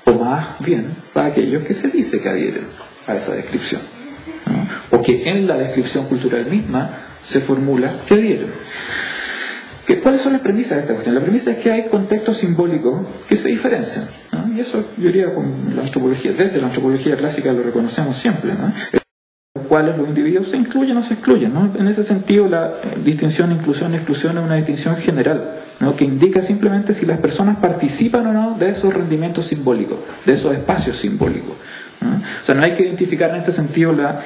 o más bien para aquellos que se dice que adhieren a esa descripción, ¿no? O que en la descripción cultural misma se formula que adhieren. ¿Cuáles son las premisas de esta cuestión? La premisa es que hay contextos simbólicos que se diferencian, ¿no? Y eso yo diría con la antropología, desde la antropología clásica lo reconocemos siempre, ¿no? Cuáles los individuos se incluyen o se excluyen, ¿no? En ese sentido, la distinción inclusión y exclusión es una distinción general, ¿no? Que indica simplemente si las personas participan o no de esos rendimientos simbólicos, de esos espacios simbólicos, ¿no? O sea, no hay que identificar en este sentido la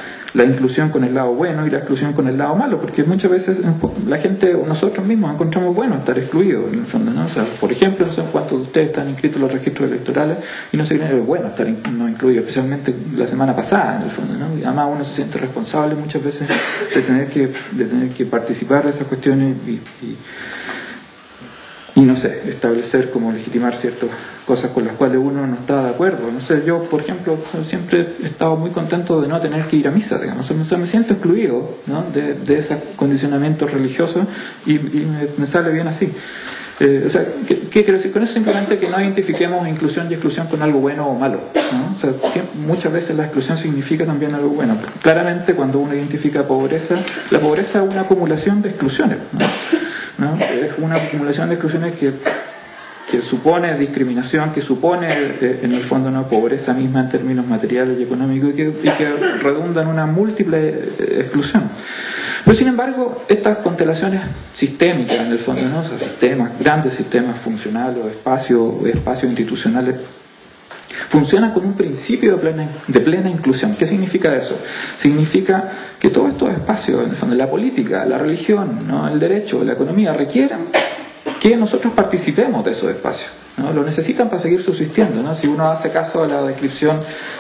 inclusión con el lado bueno y la exclusión con el lado malo, porque muchas veces la gente o nosotros mismos encontramos bueno estar excluidos en el fondo, ¿no? O sea, por ejemplo, no sé cuántos de ustedes están inscritos en los registros electorales y no se creen que es bueno estar no incluido, especialmente la semana pasada en el fondo, ¿no? Y además uno se siente responsable muchas veces de tener que participar de esas cuestiones y no sé, establecer como legitimar ciertas cosas con las cuales uno no está de acuerdo. No sé, yo, por ejemplo, siempre he estado muy contento de no tener que ir a misa, digamos. O sea, me siento excluido, ¿no? de ese condicionamiento religioso y me sale bien así. O sea, ¿qué quiero decir con eso? Simplemente que no identifiquemos inclusión y exclusión con algo bueno o malo, ¿no? O sea, muchas veces la exclusión significa también algo bueno. Claramente, cuando uno identifica pobreza, la pobreza es una acumulación de exclusiones, ¿no? Es una acumulación de exclusiones que que supone discriminación, que supone en el fondo una pobreza misma en términos materiales y económicos y que redunda en una múltiple exclusión. Pero sin embargo, estas constelaciones sistémicas en el fondo, ¿no? O sea, sistemas, grandes sistemas funcionales o espacios institucionales, funcionan con un principio de plena inclusión. ¿Qué significa eso? Significa que todos estos espacios, en el fondo, la política, la religión, ¿no? El derecho, la economía, requieren que nosotros participemos de esos espacios, ¿no? Lo necesitan para seguir subsistiendo, ¿no? Si uno hace caso a la descripción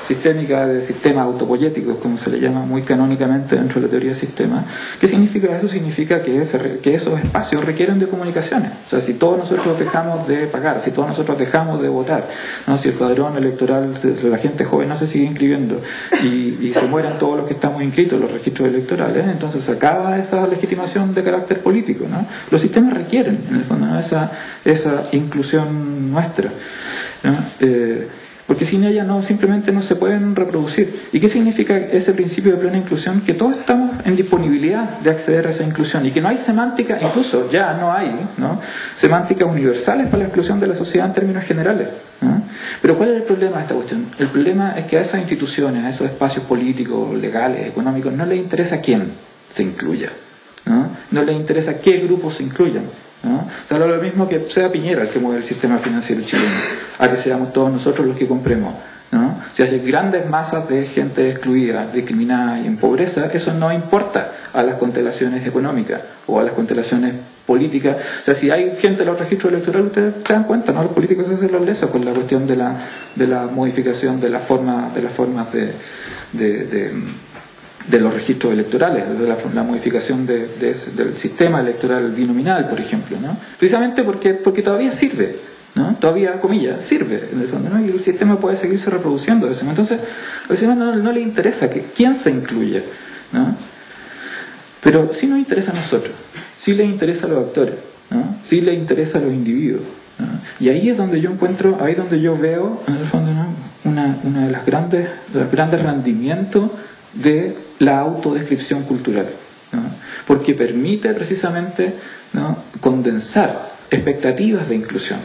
sistémica de sistemas autopoyéticos, como se le llama muy canónicamente dentro de la teoría de sistemas, ¿qué significa eso? Significa que esos espacios requieren de comunicaciones. O sea, si todos nosotros dejamos de pagar, si todos nosotros dejamos de votar, ¿no? Si el padrón electoral de la gente joven no se sigue inscribiendo y se mueren todos los que estamos inscritos en los registros electorales, entonces se acaba esa legitimación de carácter político, ¿no? Los sistemas requieren, en el fondo, ¿no? esa inclusión nuestra, ¿no? Porque sin ella simplemente no se pueden reproducir. ¿Y qué significa ese principio de plena inclusión? Que todos estamos en disponibilidad de acceder a esa inclusión y que no hay semántica, incluso ya no hay, ¿no? semánticas universales para la exclusión de la sociedad en términos generales, ¿no? Pero ¿cuál es el problema de esta cuestión? El problema es que a esas instituciones, a esos espacios políticos, legales, económicos, no les interesa quién se incluya, ¿no? No les interesa qué grupos se incluyan, ¿no? O sea, lo mismo que sea Piñera el que mueve el sistema financiero chileno, a que seamos todos nosotros los que compremos, ¿no? Si hay grandes masas de gente excluida, discriminada y en pobreza, eso no importa a las constelaciones económicas o a las constelaciones políticas. O sea, si hay gente en los registros electorales, ustedes se dan cuenta, ¿no? Los políticos se hacen los lesos con la cuestión de la modificación de las formas de los registros electorales, de la modificación del sistema electoral binominal, por ejemplo, ¿no? Precisamente porque todavía sirve, ¿no? Todavía, comillas, sirve en el fondo, ¿no? Y el sistema puede seguirse reproduciendo de eso. Entonces, al sistema no le interesa quién se incluye, ¿no? Pero sí nos interesa a nosotros, sí les interesa a los actores, ¿no? Sí les interesa a los individuos, ¿no? Y ahí es donde yo encuentro, ahí es donde yo veo, en el fondo, ¿no? una de los grandes rendimientos de la autodescripción cultural, ¿no? Porque permite precisamente, ¿no? condensar expectativas de inclusión,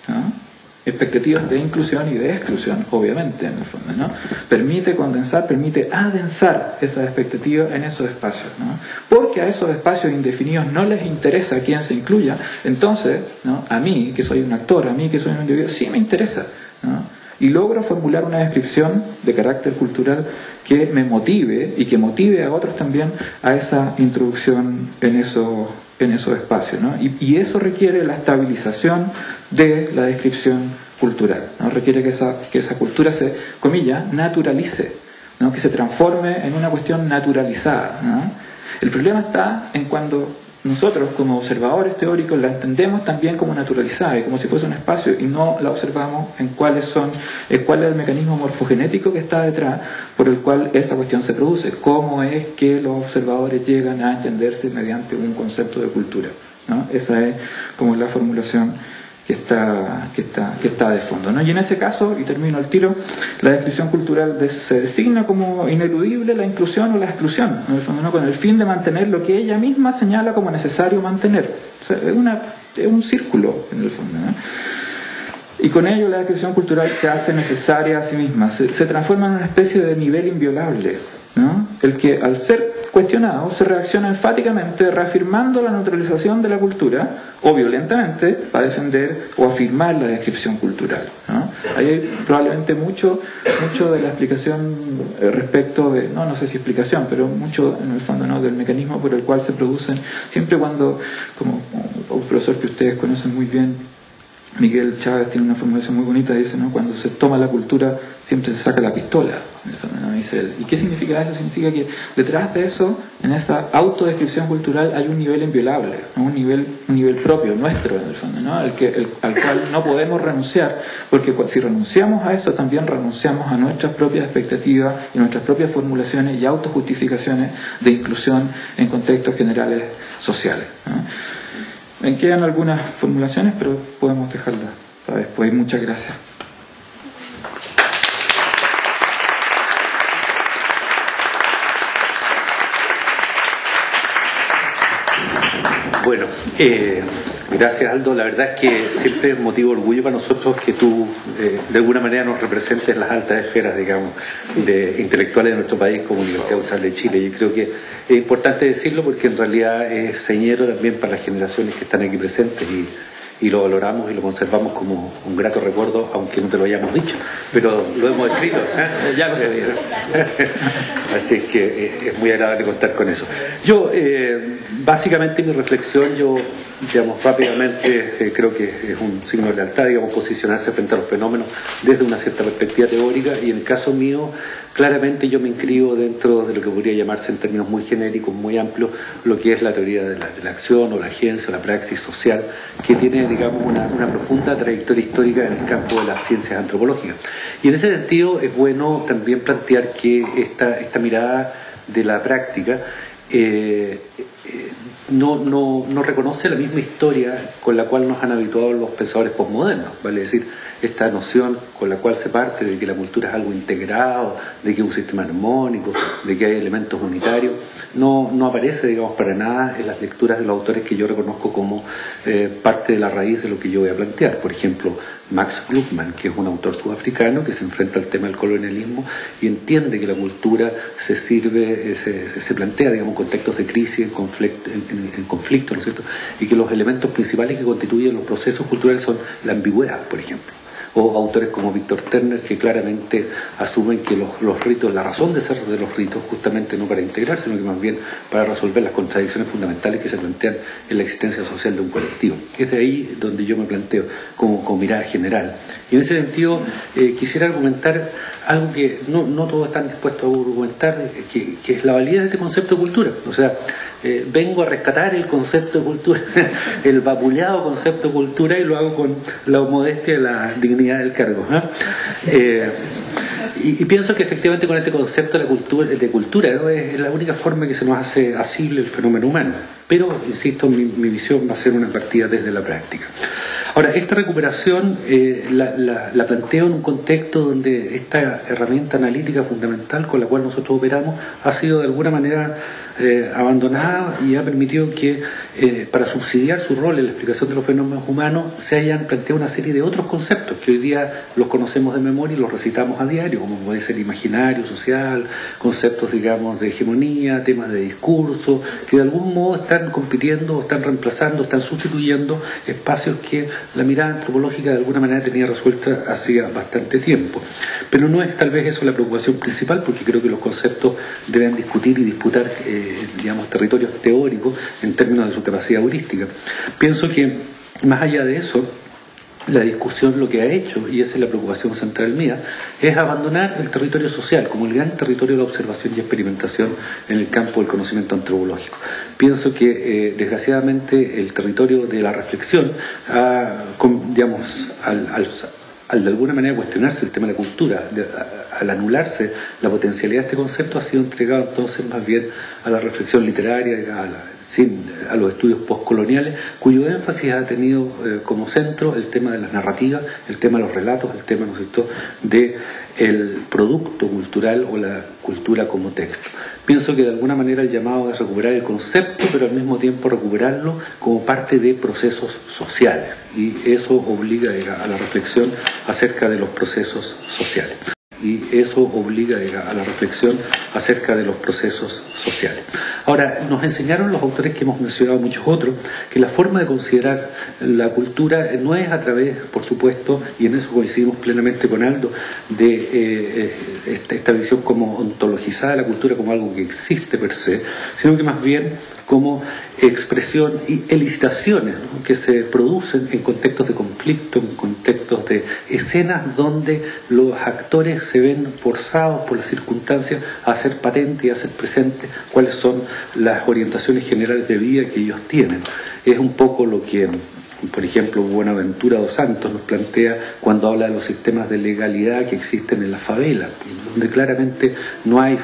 ¿no? Expectativas de inclusión y de exclusión, obviamente, en el fondo, ¿no? Permite condensar, permite adensar esas expectativas en esos espacios, ¿no? Porque a esos espacios indefinidos no les interesa quién se incluya, entonces, ¿no? A mí, que soy un actor, a mí, que soy un individuo, sí me interesa, ¿no? Y logro formular una descripción de carácter cultural que me motive y que motive a otros también a esa introducción en esos espacios, ¿no? Y eso requiere la estabilización de la descripción cultural, ¿no? Requiere que esa cultura se, comillas, naturalice, ¿no? Que se transforme en una cuestión naturalizada, ¿no? El problema está en cuando nosotros, como observadores teóricos, la entendemos también como naturalizada y como si fuese un espacio y no la observamos en cuál es el mecanismo morfogenético que está detrás por el cual esa cuestión se produce, cómo es que los observadores llegan a entenderse mediante un concepto de cultura, ¿no? Esa es como la formulación que está de fondo, ¿no? Y en ese caso, y termino al tiro, la descripción cultural se designa como ineludible la inclusión o la exclusión, en el fondo, ¿no? Con el fin de mantener lo que ella misma señala como necesario mantener. O sea, es un círculo, en el fondo, ¿no? Y con ello la descripción cultural se hace necesaria a sí misma, se transforma en una especie de nivel inviolable, ¿no? El que, al ser cuestionado, se reacciona enfáticamente reafirmando la neutralización de la cultura o violentamente para defender o afirmar la descripción cultural, ¿no? Ahí hay probablemente mucho de la explicación respecto de, no sé si explicación, pero mucho en el fondo, ¿no? Del mecanismo por el cual se producen, siempre cuando, como un profesor que ustedes conocen muy bien, Miguel Chávez, tiene una formulación muy bonita, dice, ¿no? Cuando se toma la cultura siempre se saca la pistola, ¿no? Dice él. ¿Y qué significa eso? Significa que detrás de eso, en esa autodescripción cultural, hay un nivel inviolable, ¿no? un nivel propio, nuestro en el fondo, ¿no? al cual no podemos renunciar, porque si renunciamos a eso, también renunciamos a nuestras propias expectativas y nuestras propias formulaciones y autojustificaciones de inclusión en contextos generales sociales, ¿no? Me quedan algunas formulaciones, pero podemos dejarlas para después. Muchas gracias. Bueno, Gracias, Aldo. La verdad es que siempre es motivo de orgullo para nosotros que tú de alguna manera nos representes en las altas esferas, digamos, de intelectuales de nuestro país como Universidad Austral de Chile. Yo creo que es importante decirlo porque en realidad es señero también para las generaciones que están aquí presentes y lo valoramos y lo conservamos como un grato recuerdo, aunque no te lo hayamos dicho, pero lo hemos escrito. Ya lo sabía. Así es que es muy agradable contar con eso. Yo, básicamente mi reflexión, digamos, rápidamente creo que es un signo de lealtad, digamos, posicionarse frente a los fenómenos desde una cierta perspectiva teórica, y en el caso mío, claramente yo me inscribo dentro de lo que podría llamarse en términos muy genéricos, muy amplios, lo que es la teoría de la acción o la agencia o la praxis social, que tiene, digamos, una profunda trayectoria histórica en el campo de las ciencias antropológicas. Y en ese sentido es bueno también plantear que esta mirada de la práctica no reconoce la misma historia con la cual nos han habituado los pensadores posmodernos, vale decir, esta noción con la cual se parte de que la cultura es algo integrado, de que es un sistema armónico, de que hay elementos unitarios, no aparece, digamos, para nada en las lecturas de los autores que yo reconozco como parte de la raíz de lo que yo voy a plantear. Por ejemplo, Max Gluckman, que es un autor sudafricano que se enfrenta al tema del colonialismo y entiende que la cultura se plantea, digamos, en contextos de crisis, en conflicto, ¿no es cierto? Y que los elementos principales que constituyen los procesos culturales son la ambigüedad, por ejemplo. O autores como Víctor Turner, que claramente asumen que los ritos, la razón de ser de los ritos, justamente no para integrarse, sino que más bien para resolver las contradicciones fundamentales que se plantean en la existencia social de un colectivo. Es de ahí donde yo me planteo como mirada general. Y en ese sentido quisiera argumentar algo que no todos están dispuestos a argumentar, que es la validez de este concepto de cultura. O sea, vengo a rescatar el concepto de cultura, el vapuleado concepto de cultura, y lo hago con la modestia y la dignidad del cargo. Y pienso que efectivamente con este concepto de cultura, ¿no? Es la única forma que se nos hace asible el fenómeno humano. Pero, insisto, mi visión va a ser una partida desde la práctica. Ahora, esta recuperación la planteo en un contexto donde esta herramienta analítica fundamental con la cual nosotros operamos ha sido de alguna manera abandonada, y ha permitido que para subsidiar su rol en la explicación de los fenómenos humanos se hayan planteado una serie de otros conceptos que hoy día los conocemos de memoria y los recitamos a diario, como puede ser imaginario, social, conceptos, digamos, de hegemonía, temas de discurso, que de algún modo están compitiendo, están reemplazando, están sustituyendo espacios que la mirada antropológica de alguna manera tenía resuelta hacía bastante tiempo. Pero no es tal vez eso la preocupación principal, porque creo que los conceptos deben discutir y disputar digamos, territorios teóricos en términos de su capacidad heurística. Pienso que más allá de eso, la discusión lo que ha hecho, y esa es la preocupación central mía, es abandonar el territorio social como el gran territorio de la observación y experimentación en el campo del conocimiento antropológico. Pienso que desgraciadamente el territorio de la reflexión digamos, al de alguna manera cuestionarse el tema de la cultura, al anularse la potencialidad de este concepto, ha sido entregado entonces más bien a la reflexión literaria, a los estudios postcoloniales, cuyo énfasis ha tenido como centro el tema de las narrativas, el tema de los relatos, el tema, ¿no es cierto?, del producto cultural o la cultura como texto. Pienso que de alguna manera el llamado es recuperar el concepto, pero al mismo tiempo recuperarlo como parte de procesos sociales, y eso obliga a la reflexión acerca de los procesos sociales. Ahora, nos enseñaron los autores que hemos mencionado, muchos otros, que la forma de considerar la cultura no es a través, por supuesto, y en eso coincidimos plenamente con Aldo, de esta visión como ontologizada de la cultura como algo que existe per se, sino que más bien como expresión y elicitaciones, ¿no?, que se producen en contextos de conflicto, en contextos de escenas donde los actores se ven forzados por las circunstancias a hacer patente y a hacer presente cuáles son las orientaciones generales de vida que ellos tienen. Es un poco lo que, por ejemplo, Buenaventura dos Santos nos plantea cuando habla de los sistemas de legalidad que existen en la favela, donde claramente no hay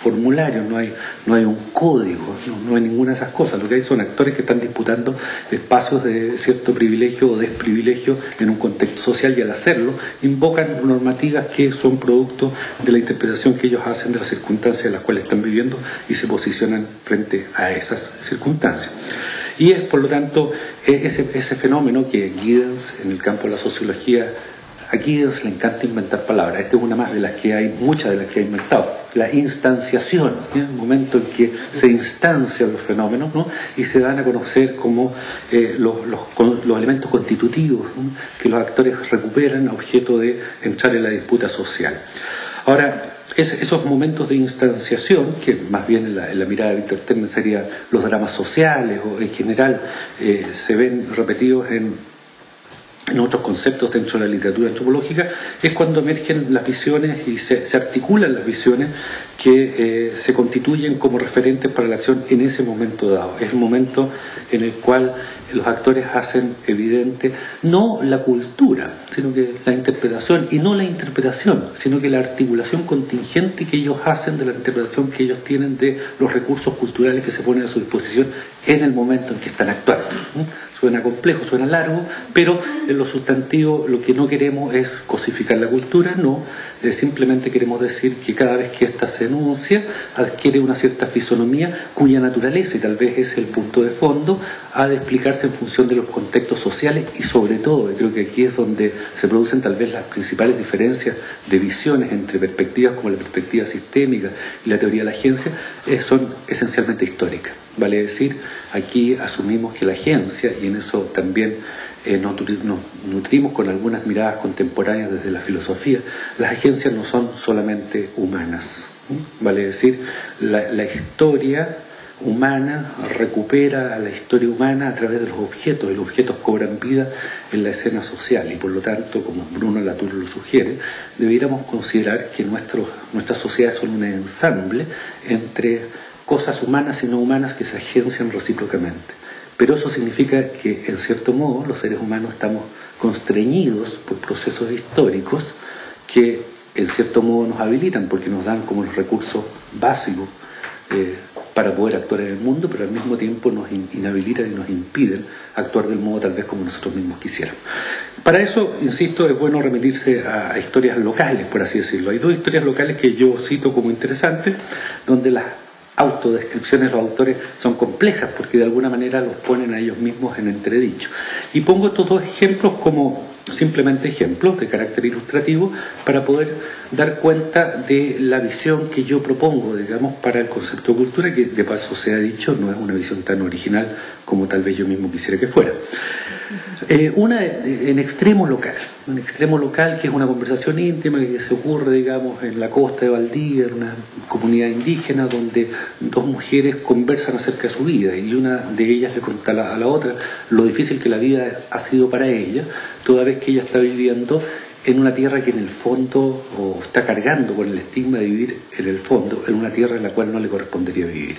formulario, no hay un código, no hay ninguna de esas cosas. Lo que hay son actores que están disputando espacios de cierto privilegio o desprivilegio en un contexto social, y al hacerlo invocan normativas que son producto de la interpretación que ellos hacen de las circunstancias en las cuales están viviendo y se posicionan frente a esas circunstancias. Y es, por lo tanto, ese fenómeno que Giddens, en el campo de la sociología, a Giddens le encanta inventar palabras. Esta es una más de las que hay, muchas de las que ha inventado. La instanciación, ¿sí? El momento en que se instancian los fenómenos, ¿no? Y se dan a conocer como los elementos constitutivos, ¿no? Que los actores recuperan a objeto de entrar en la disputa social. Ahora, esos momentos de instanciación, que más bien en la mirada de Víctor Termen serían los dramas sociales, o en general se ven repetidos en otros conceptos dentro de la literatura antropológica, es cuando emergen las visiones y se articulan las visiones que se constituyen como referentes para la acción en ese momento dado. Es el momento en el cual los actores hacen evidente no la cultura, sino que la interpretación, y no la interpretación, sino que la articulación contingente que ellos hacen de la interpretación que ellos tienen de los recursos culturales que se ponen a su disposición en el momento en que están actuando. Suena complejo, suena largo, pero en lo sustantivo lo que no queremos es cosificar la cultura, no, simplemente queremos decir que cada vez que ésta se enuncia adquiere una cierta fisonomía cuya naturaleza, y tal vez es el punto de fondo, ha de explicarse en función de los contextos sociales y sobre todo, y creo que aquí es donde se producen tal vez las principales diferencias de visiones entre perspectivas como la perspectiva sistémica y la teoría de la agencia, son esencialmente históricas. Vale decir, aquí asumimos que la agencia, y en eso también nos nutrimos con algunas miradas contemporáneas desde la filosofía, las agencias no son solamente humanas. Vale decir, la historia humana recupera a la historia humana a través de los objetos, y los objetos cobran vida en la escena social, y por lo tanto, como Bruno Latour lo sugiere, debiéramos considerar que nuestras sociedades son un ensamble entre cosas humanas y no humanas que se agencian recíprocamente. Pero eso significa que, en cierto modo, los seres humanos estamos constreñidos por procesos históricos que, en cierto modo, nos habilitan, porque nos dan como los recursos básicos para poder actuar en el mundo, pero al mismo tiempo nos inhabilitan y nos impiden actuar del modo tal vez como nosotros mismos quisiéramos. Para eso, insisto, es bueno remitirse a historias locales, por así decirlo. Hay dos historias locales que yo cito como interesantes, donde las autodescripciones de los autores son complejas, porque de alguna manera los ponen a ellos mismos en entredicho. Y pongo estos dos ejemplos como simplemente ejemplos de carácter ilustrativo para poder dar cuenta de la visión que yo propongo, digamos, para el concepto de cultura, que de paso se ha dicho, no es una visión tan original como tal vez yo mismo quisiera que fuera. Una en extremo local, que es una conversación íntima que se ocurre, digamos, en la costa de Valdivia, en una comunidad indígena, donde dos mujeres conversan acerca de su vida, y una de ellas le cuenta a la otra lo difícil que la vida ha sido para ella, toda vez que ella está viviendo en una tierra que en el fondo, o está cargando con el estigma de vivir en el fondo, en una tierra en la cual no le correspondería vivir.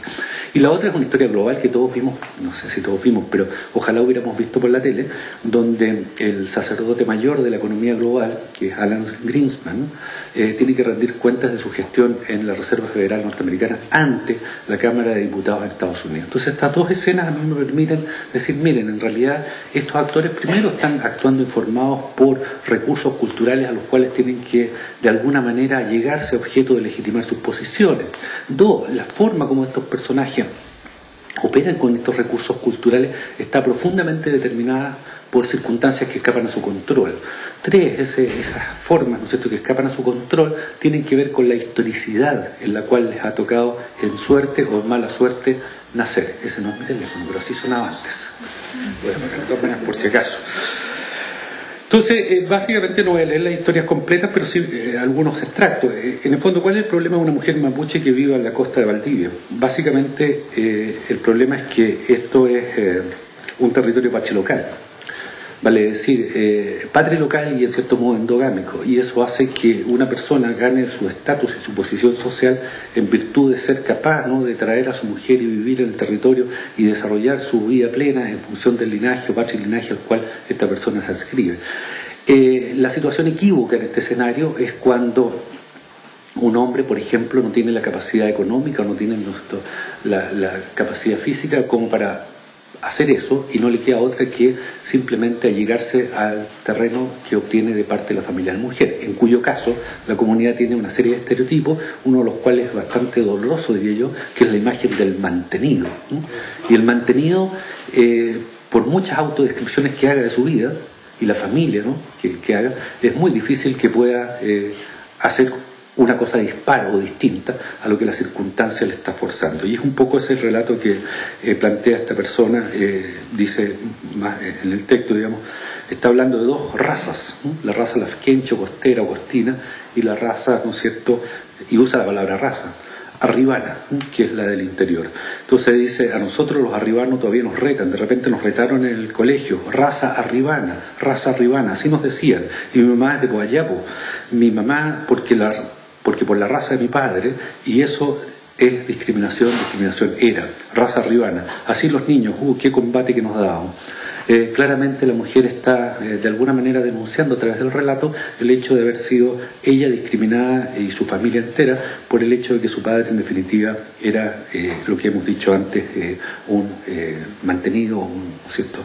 Y la otra es una historia global que todos vimos, no sé si todos vimos, pero ojalá hubiéramos visto por la tele, donde el sacerdote mayor de la economía global, que es Alan Greenspan, tiene que rendir cuentas de su gestión en la Reserva Federal Norteamericana ante la Cámara de Diputados en Estados Unidos. Entonces, estas dos escenas a mí me permiten decir, miren, en realidad estos actores primero están actuando informados por recursos culturales a los cuales tienen que, de alguna manera, llegarse a objeto de legitimar sus posiciones. Dos, la forma como estos personajes operan con estos recursos culturales está profundamente determinada por circunstancias que escapan a su control. Tres, esas formas, ¿no es cierto?, que escapan a su control tienen que ver con la historicidad en la cual les ha tocado, en suerte o en mala suerte, nacer. Ese no es mi teléfono, pero así sonaba antes. Voy a poner de todas maneras por si acaso. Entonces, básicamente no voy a leer las historias completas, pero sí algunos extractos. En el fondo, ¿cuál es el problema de una mujer mapuche que vive en la costa de Valdivia? Básicamente, el problema es que esto es un territorio patrilocal. Vale decir, patrilocal y en cierto modo endogámico, y eso hace que una persona gane su estatus y su posición social en virtud de ser capaz, ¿no?, de traer a su mujer y vivir en el territorio y desarrollar su vida plena en función del linaje o patrilinaje al cual esta persona se adscribe. La situación equívoca en este escenario es cuando un hombre, por ejemplo, no tiene la capacidad económica, no tiene la capacidad física como para hacer eso y no le queda otra que simplemente allegarse al terreno que obtiene de parte de la familia de la mujer, en cuyo caso la comunidad tiene una serie de estereotipos, uno de los cuales es bastante doloroso, diría yo, que es la imagen del mantenido, ¿no? Y el mantenido, por muchas autodescripciones que haga de su vida, y la familia, ¿no?, que haga, es muy difícil que pueda hacer una cosa dispara o distinta a lo que la circunstancia le está forzando. Y es un poco ese el relato que plantea esta persona, dice más en el texto, digamos, está hablando de dos razas, ¿no? La raza lafkenche, costera o costina, y la raza, ¿no es cierto?, y usa la palabra raza, arribana, ¿no?, que es la del interior. Entonces dice, a nosotros los arribanos todavía nos retan, de repente nos retaron en el colegio, raza arribana, así nos decían. Y mi mamá es de Coayapo, mi mamá porque por la raza de mi padre, y eso es discriminación era, raza arribana. Así los niños, qué combate que nos dábamos. Claramente la mujer está de alguna manera denunciando a través del relato el hecho de haber sido ella discriminada y su familia entera por el hecho de que su padre en definitiva era lo que hemos dicho antes, un mantenido, ¿cierto?,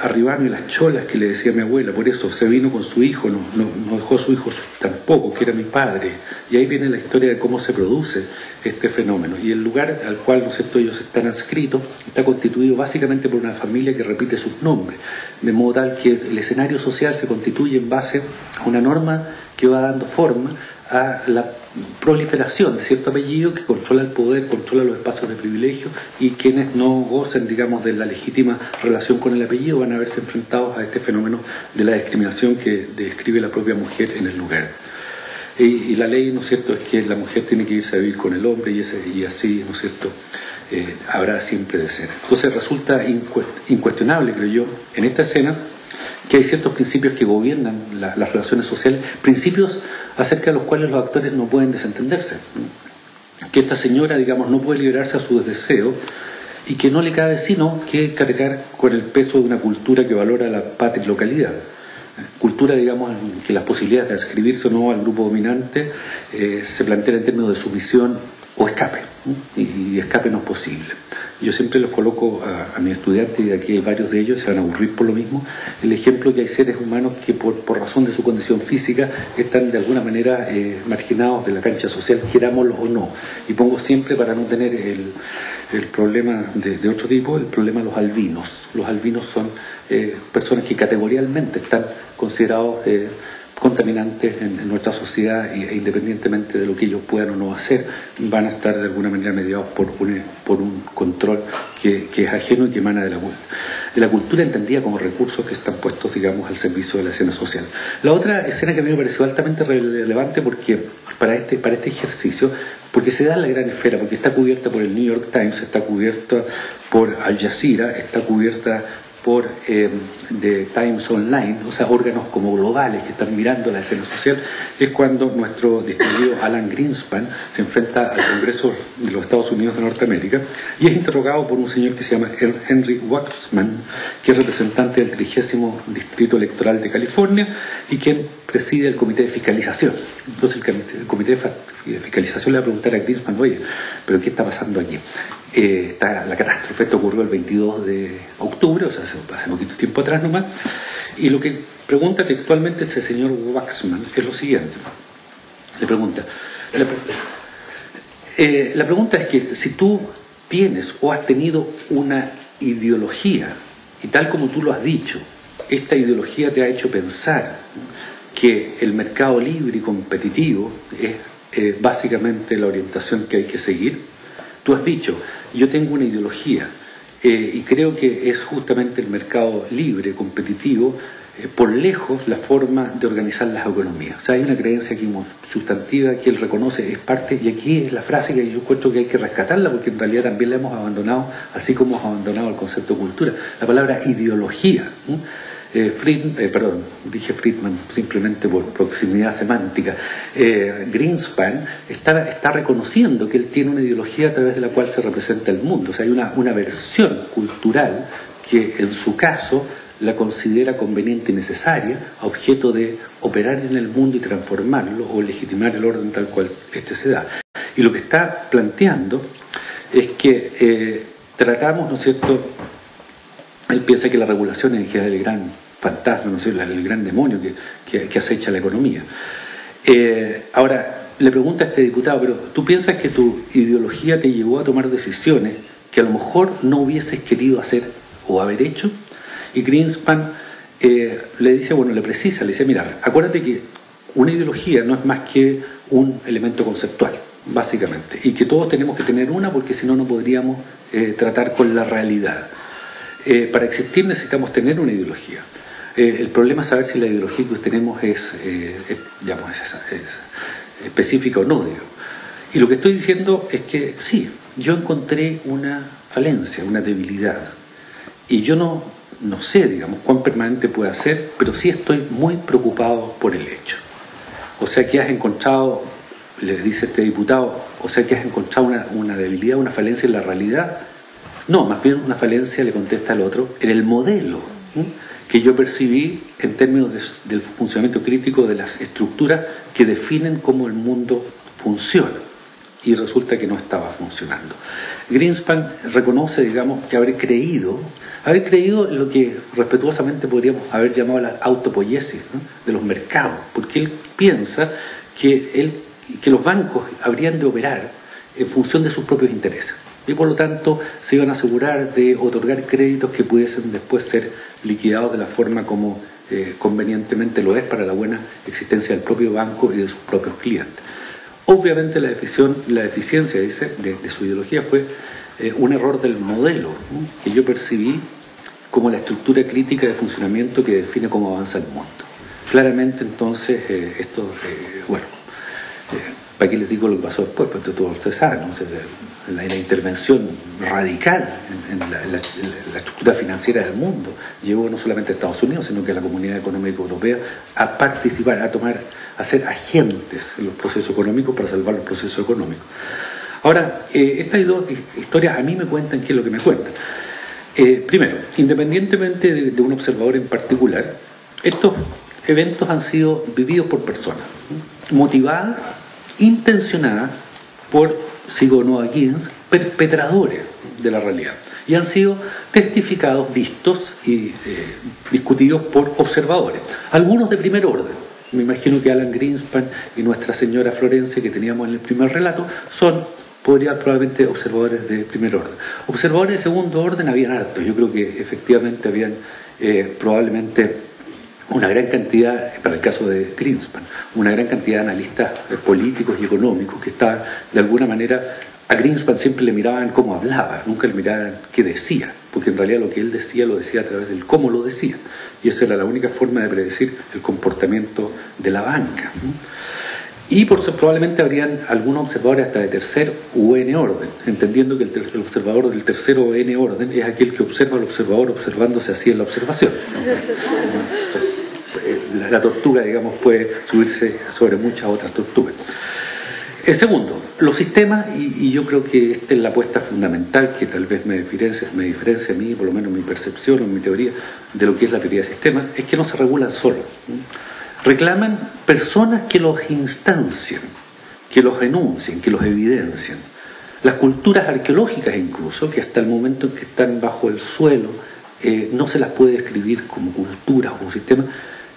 arribano, y las cholas que le decía mi abuela, por eso se vino con su hijo, no dejó a su hijo tampoco, que era mi padre. Y ahí viene la historia de cómo se produce este fenómeno. Y el lugar al cual, ¿no es cierto?, ellos están adscritos está constituido básicamente por una familia que repite sus nombres, de modo tal que el escenario social se constituye en base a una norma que va dando forma a la proliferación de cierto apellido que controla el poder, controla los espacios de privilegio, y quienes no gocen, digamos, de la legítima relación con el apellido van a verse enfrentados a este fenómeno de la discriminación que describe la propia mujer en el lugar. Y la ley, ¿no es cierto?, es que la mujer tiene que irse a vivir con el hombre, y así, ¿no es cierto?, habrá siempre de ser. Entonces resulta incuestionable, creo yo, en esta escena, que hay ciertos principios que gobiernan las relaciones sociales, principios acerca de los cuales los actores no pueden desentenderse. Que esta señora, digamos, no puede liberarse a sus deseos, y que no le cabe sino que cargar con el peso de una cultura que valora la patria y localidad. Cultura, digamos, en que las posibilidades de adscribirse o no al grupo dominante se plantean en términos de sumisión o escape, ¿no? Y escape no es posible. Yo siempre los coloco a mis estudiantes, y aquí hay varios de ellos, se van a aburrir por lo mismo, el ejemplo que hay seres humanos que por razón de su condición física están de alguna manera marginados de la cancha social, querámoslo o no. Y pongo siempre, para no tener el problema de otro tipo, el problema de los albinos. Los albinos son personas que categorialmente están considerados contaminantes en nuestra sociedad, e independientemente de lo que ellos puedan o no hacer, van a estar de alguna manera mediados por un control que es ajeno y que emana de la cultura entendida como recursos que están puestos, digamos, al servicio de la escena social. La otra escena que a mí me pareció altamente relevante porque para este ejercicio, porque se da en la gran esfera, porque está cubierta por el New York Times, está cubierta por Al Jazeera, está cubierta por The Times Online, o sea, órganos como globales que están mirando la escena social, es cuando nuestro distinguido Alan Greenspan se enfrenta al Congreso de los Estados Unidos de Norteamérica y es interrogado por un señor que se llama Henry Waxman, que es representante del 30º Distrito Electoral de California y quien preside el Comité de Fiscalización. Entonces el Comité de Fiscalización le va a preguntar a Greenspan, oye, ¿pero qué está pasando aquí? La catástrofe, esto ocurrió el 22 de octubre, o sea, hace poquito tiempo atrás nomás, y lo que pregunta textualmente este señor Waxman es lo siguiente. Le pregunta, la pregunta es que si tú tienes o has tenido una ideología, y tal como tú lo has dicho, esta ideología te ha hecho pensar que el mercado libre y competitivo es básicamente la orientación que hay que seguir. Tú has dicho, yo tengo una ideología y creo que es justamente el mercado libre, competitivo, por lejos la forma de organizar las economías. O sea, hay una creencia aquí sustantiva que él reconoce, es parte, y aquí es la frase que yo encuentro que hay que rescatarla, porque en realidad también la hemos abandonado, así como hemos abandonado el concepto de cultura. La palabra ideología, ¿no? Dije Friedman simplemente por proximidad semántica. Greenspan está reconociendo que él tiene una ideología a través de la cual se representa el mundo. O sea, hay una versión cultural que en su caso la considera conveniente y necesaria a objeto de operar en el mundo y transformarlo o legitimar el orden tal cual este se da. Y lo que está planteando es que tratamos, ¿no es cierto?, Él piensa que la regulación es el gran fantasma, no sé, el gran demonio que acecha la economía. Ahora, le pregunta a este diputado, pero ¿tú piensas que tu ideología te llevó a tomar decisiones que a lo mejor no hubieses querido hacer o haber hecho? Y Greenspan le dice, bueno, le precisa, le dice, mira, acuérdate que una ideología no es más que un elemento conceptual, básicamente, y que todos tenemos que tener una porque si no, no podríamos tratar con la realidad. Para existir necesitamos tener una ideología. El problema es saber si la ideología que tenemos es específica o no, digo. Y lo que estoy diciendo es que sí, yo encontré una falencia, una debilidad, y yo no sé, digamos, cuán permanente puede ser, pero sí estoy muy preocupado por el hecho. O sea que has encontrado, le dice este diputado, o sea que has encontrado una debilidad, una falencia en la realidad. No, más bien una falencia, le contesta al otro, en el modelo que yo percibí en términos del funcionamiento crítico de las estructuras que definen cómo el mundo funciona. Y resulta que no estaba funcionando. Greenspan reconoce, digamos, que haber creído en lo que respetuosamente podríamos haber llamado la autopoiesis, ¿no?, de los mercados, porque él piensa que los bancos habrían de operar en función de sus propios intereses y por lo tanto se iban a asegurar de otorgar créditos que pudiesen después ser liquidados de la forma como convenientemente lo es para la buena existencia del propio banco y de sus propios clientes. Obviamente la deficiencia, dice, de su ideología fue un error del modelo, ¿no?, que yo percibí como la estructura crítica de funcionamiento que define cómo avanza el mundo. Claramente entonces ¿para qué les digo lo que pasó después? Pues todos ustedes saben, ¿no? La intervención radical en la estructura financiera del mundo llevó no solamente a Estados Unidos, sino que a la Comunidad Económica Europea a participar, a ser agentes en los procesos económicos para salvar los procesos económicos. Ahora, estas dos historias a mí me cuentan qué es lo que me cuentan. Primero, independientemente de un observador en particular, estos eventos han sido vividos por personas, ¿no?, motivadas, intencionadas por, sigo o no a Giddens, perpetradores de la realidad, y han sido testificados, vistos y discutidos por observadores, algunos de primer orden. Me imagino que Alan Greenspan y Nuestra Señora Florencia, que teníamos en el primer relato, podrían probablemente observadores de primer orden. Observadores de segundo orden habían hartos. Yo creo que efectivamente habían probablemente una gran cantidad, para el caso de Greenspan, una gran cantidad de analistas políticos y económicos que estaban, de alguna manera, a Greenspan siempre le miraban cómo hablaba, nunca le miraban qué decía, porque en realidad lo que él decía lo decía a través del cómo lo decía, y esa era la única forma de predecir el comportamiento de la banca, ¿no? Y probablemente habrían algunos observadores hasta de tercer u n orden, entendiendo que el observador del tercero o n orden es aquel que observa al observador observándose así en la observación. La tortuga, digamos, puede subirse sobre muchas otras tortugas. Segundo, los sistemas, y yo creo que esta es la apuesta fundamental que tal vez me diferencia a mí, por lo menos mi percepción o mi teoría de lo que es la teoría de sistemas, es que no se regulan solos. Reclaman personas que los instancien, que los enuncien, que los evidencien. Las culturas arqueológicas incluso, que hasta el momento en que están bajo el suelo, no se las puede describir como culturas o como sistemas.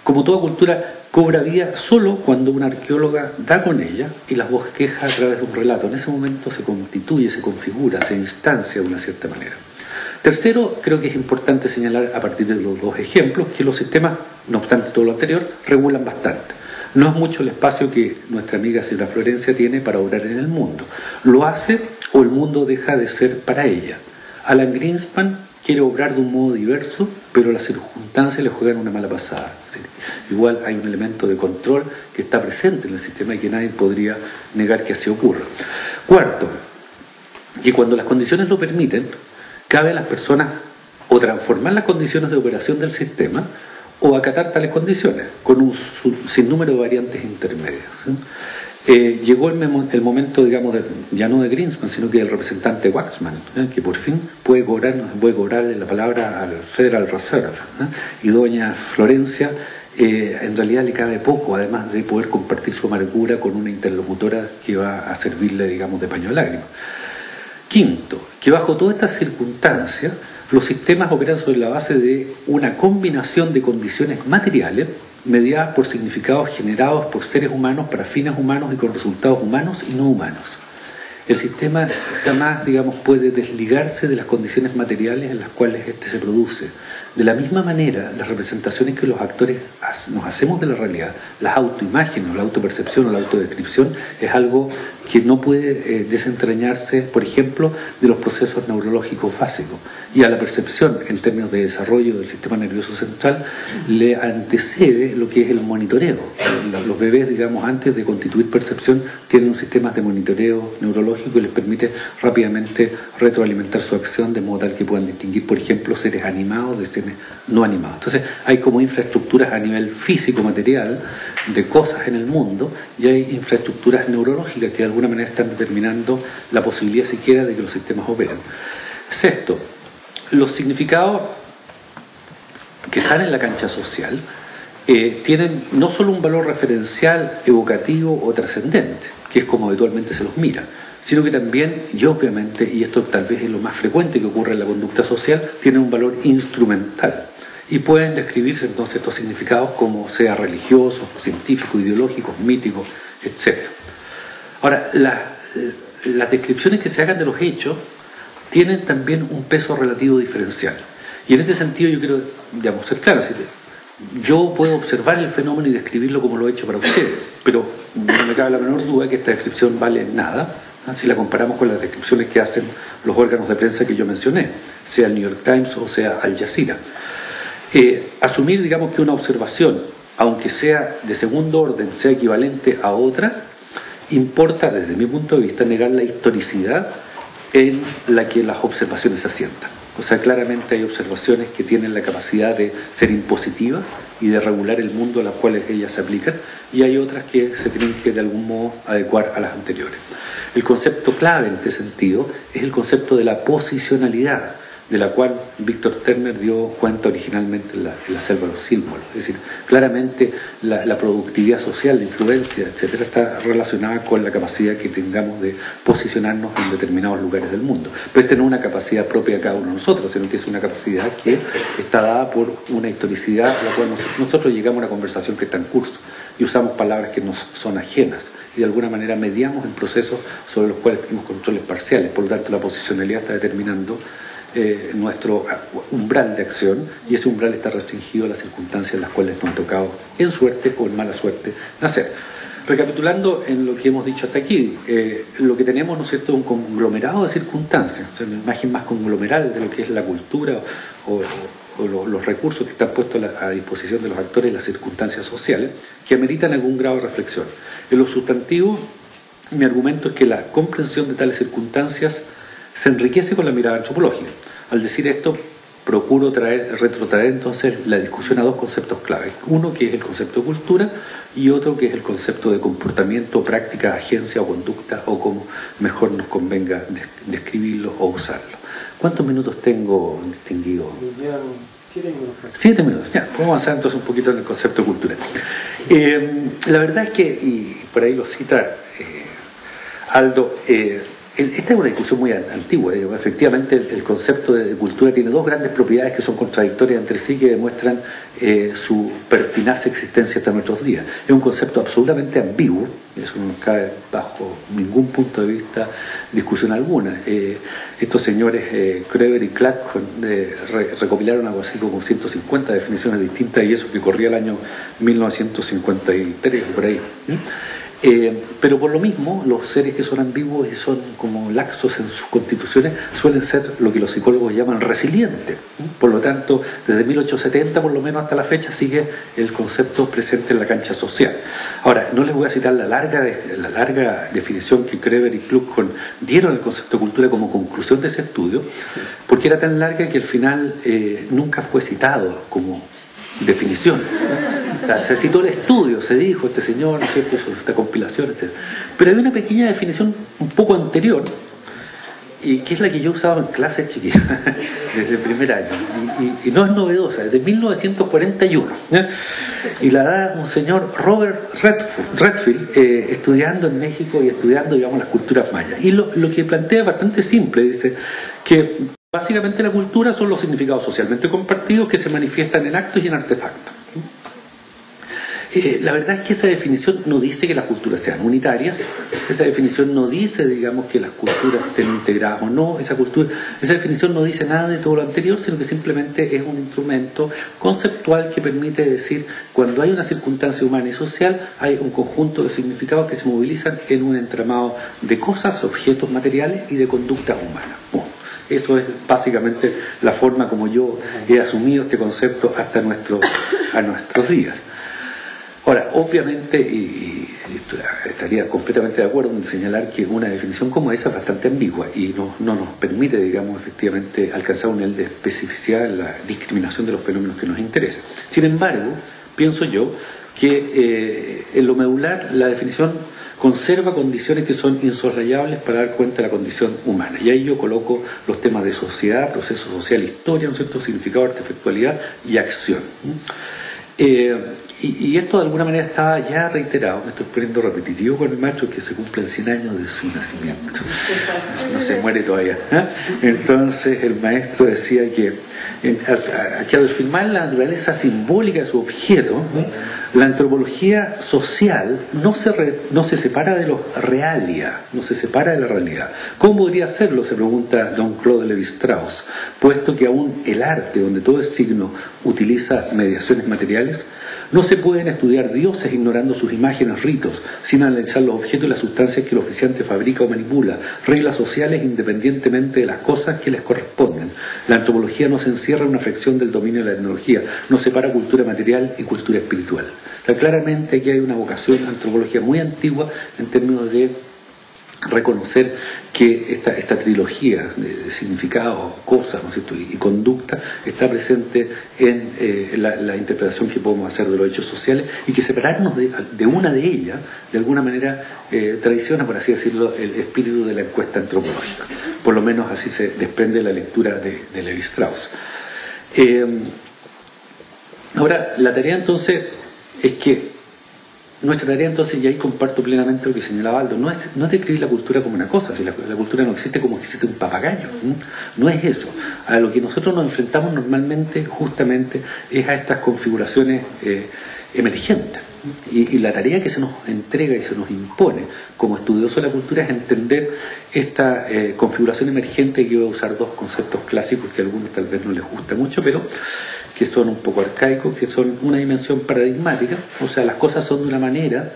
Como toda cultura, cobra vida solo cuando una arqueóloga da con ella y las bosqueja a través de un relato. En ese momento se constituye, se configura, se instancia de una cierta manera. Tercero, creo que es importante señalar a partir de los dos ejemplos que los sistemas, no obstante todo lo anterior, regulan bastante. No es mucho el espacio que nuestra amiga señora Florencia tiene para obrar en el mundo. Lo hace o el mundo deja de ser para ella. Alan Greenspan quiere obrar de un modo diverso, pero las circunstancias le juegan una mala pasada. Es decir, igual hay un elemento de control que está presente en el sistema y que nadie podría negar que así ocurra. Cuarto, que cuando las condiciones lo permiten, cabe a las personas o transformar las condiciones de operación del sistema o acatar tales condiciones con un sinnúmero de variantes intermedias. Llegó el momento, digamos, ya no de Greenspan, sino que del representante Waxman, que por fin puede cobrarle la palabra al Federal Reserve, y doña Florencia en realidad le cabe poco, además de poder compartir su amargura con una interlocutora que va a servirle, digamos, de paño de lágrimas. Quinto, que bajo todas estas circunstancias Los sistemas operan sobre la base de una combinación de condiciones materiales mediadas por significados generados por seres humanos para fines humanos y con resultados humanos y no humanos. El sistema jamás, digamos, puede desligarse de las condiciones materiales en las cuales éste se produce. De la misma manera, las representaciones que los actores nos hacemos de la realidad, las autoimágenes, la autopercepción o la autodescripción, es algo que no puede desentrañarse, por ejemplo, de los procesos neurológicos básicos. Y a la percepción, en términos de desarrollo del sistema nervioso central, le antecede lo que es el monitoreo. Los bebés, digamos, antes de constituir percepción, tienen un sistema de monitoreo neurológico y les permite rápidamente retroalimentar su acción de modo tal que puedan distinguir, por ejemplo, seres animados de seres no animados. Entonces, hay como infraestructuras a nivel físico, material, de cosas en el mundo, y hay infraestructuras neurológicas que de alguna manera están determinando la posibilidad siquiera de que los sistemas operen. Sexto, los significados que están en la cancha social tienen no solo un valor referencial, evocativo o trascendente, que es como habitualmente se los mira, sino que también, y obviamente, y esto tal vez es lo más frecuente que ocurre en la conducta social, tienen un valor instrumental y pueden describirse entonces estos significados como sea religiosos, científicos, ideológicos, míticos, etc. Ahora, las descripciones que se hagan de los hechos tienen también un peso relativo diferencial. Y en este sentido yo quiero, digamos, ser claro. Yo puedo observar el fenómeno y describirlo como lo he hecho para ustedes, pero no me cabe la menor duda que esta descripción vale nada si la comparamos con las descripciones que hacen los órganos de prensa que yo mencioné, sea el New York Times o sea Al Jazeera. Asumir, digamos, que una observación, aunque sea de segundo orden, sea equivalente a otra, importa, desde mi punto de vista, negar la historicidad en la que las observaciones se asientan. O sea, claramente hay observaciones que tienen la capacidad de ser impositivas y de regular el mundo a las cuales ellas se aplican, y hay otras que se tienen que de algún modo adecuar a las anteriores. El concepto clave en este sentido es el concepto de la posicionalidad, de la cual Víctor Turner dio cuenta originalmente en la selva de los símbolos. Es decir, claramente la productividad social, la influencia, etcétera, está relacionada con la capacidad que tengamos de posicionarnos en determinados lugares del mundo. Pero esta no es una capacidad propia de cada uno de nosotros, sino que es una capacidad que está dada por una historicidad a la cual nosotros llegamos a una conversación que está en curso y usamos palabras que nos son ajenas y de alguna manera mediamos en procesos sobre los cuales tenemos controles parciales. Por lo tanto, la posicionalidad está determinando nuestro umbral de acción, y ese umbral está restringido a las circunstancias en las cuales nos ha tocado, en suerte o en mala suerte, nacer. Recapitulando en lo que hemos dicho hasta aquí, lo que tenemos, ¿no es cierto?, un conglomerado de circunstancias, o sea, una imagen más conglomeral de lo que es la cultura o los recursos que están puestos a disposición de los actores y las circunstancias sociales, que ameritan algún grado de reflexión. En lo sustantivo, mi argumento es que la comprensión de tales circunstancias se enriquece con la mirada antropológica. Al decir esto, procuro retrotraer entonces la discusión a dos conceptos claves. Uno que es el concepto de cultura y otro que es el concepto de comportamiento, práctica, agencia o conducta, o como mejor nos convenga describirlo o usarlo. ¿Cuántos minutos tengo, distinguido? 7 minutos. 7 minutos, ya. Vamos a avanzar entonces un poquito en el concepto de cultura. La verdad es que, y por ahí lo cita Aldo, esta es una discusión muy antigua. Efectivamente, el concepto de cultura tiene dos grandes propiedades que son contradictorias entre sí, que demuestran su pertinaz existencia hasta nuestros días. Es un concepto absolutamente ambiguo, eso no cabe bajo ningún punto de vista discusión alguna. Estos señores Kreber y Clark recopilaron algo así como 150 definiciones distintas, y eso que corría el año 1953, por ahí. Pero por lo mismo, los seres que son ambiguos y son como laxos en sus constituciones suelen ser lo que los psicólogos llaman resilientes. Por lo tanto, desde 1870 por lo menos hasta la fecha sigue el concepto presente en la cancha social. Ahora, no les voy a citar la larga definición que Kreber y Kluckhohn dieron al concepto de cultura como conclusión de ese estudio, porque era tan larga que al final nunca fue citado como definición. O sea, se citó el estudio, se dijo este señor, ¿no es cierto?, sobre esta compilación, etc. Pero hay una pequeña definición un poco anterior, y que es la que yo usaba en clases chiquitas desde el primer año, y no es novedosa, es de 1941, ¿ya? Y la da un señor Robert Redfield, estudiando en México y estudiando, digamos, las culturas mayas. Y lo que plantea es bastante simple, dice que Básicamente la cultura son los significados socialmente compartidos que se manifiestan en actos y en artefactos. La verdad es que esa definición no dice que las culturas sean unitarias, esa definición no dice, digamos, que las culturas estén integradas o no, esa definición no dice nada de todo lo anterior, sino que simplemente es un instrumento conceptual que permite decir, cuando hay una circunstancia humana y social, hay un conjunto de significados que se movilizan en un entramado de cosas, objetos materiales y de conductas humanas. Eso es básicamente la forma como yo he asumido este concepto hasta nuestros días. Ahora, obviamente, y estaría completamente de acuerdo en señalar que una definición como esa es bastante ambigua y no nos permite, digamos, efectivamente alcanzar un nivel de especificidad en la discriminación de los fenómenos que nos interesan. Sin embargo, pienso yo que en lo medular la definición conserva condiciones que son insoslayables para dar cuenta de la condición humana. Y ahí yo coloco los temas de sociedad, proceso social, historia, ¿no es cierto?, significado, artefactualidad y acción. Y esto de alguna manera estaba ya reiterado, me estoy poniendo repetitivo con el maestro, que se cumplen 100 años de su nacimiento, no se muere todavía, ¿eh? Entonces el maestro decía que al afirmar la naturaleza simbólica de su objeto, ¿no?, la antropología social no se separa de los realia, no se separa de la realidad. ¿Cómo podría hacerlo?, se pregunta don Claude Lévi-Strauss, puesto que aún el arte, donde todo es signo, utiliza mediaciones materiales. No se pueden estudiar dioses ignorando sus imágenes, ritos, sin analizar los objetos y las sustancias que el oficiante fabrica o manipula, reglas sociales independientemente de las cosas que les corresponden. La antropología no se encierra en una fracción del dominio de la etnología, no separa cultura material y cultura espiritual. O sea, claramente aquí hay una vocación antropología muy antigua en términos de reconocer que esta trilogía de significados, cosas, ¿no es cierto?, y conducta está presente en la interpretación que podemos hacer de los hechos sociales, y que separarnos de una de ellas de alguna manera traiciona, por así decirlo, el espíritu de la encuesta antropológica. Por lo menos así se desprende la lectura de Lévi-Strauss. Ahora, la tarea entonces es que nuestra tarea entonces, y ahí comparto plenamente lo que señalaba Aldo, no es describir la cultura como una cosa, si la cultura no existe como que existe un papagayo, no es eso. A lo que nosotros nos enfrentamos normalmente, justamente, es a estas configuraciones emergentes. Y la tarea que se nos entrega y se nos impone como estudioso de la cultura es entender esta configuración emergente, que voy a usar dos conceptos clásicos que a algunos tal vez no les gusta mucho, pero que son un poco arcaicos, que son una dimensión paradigmática, o sea, las cosas son de una manera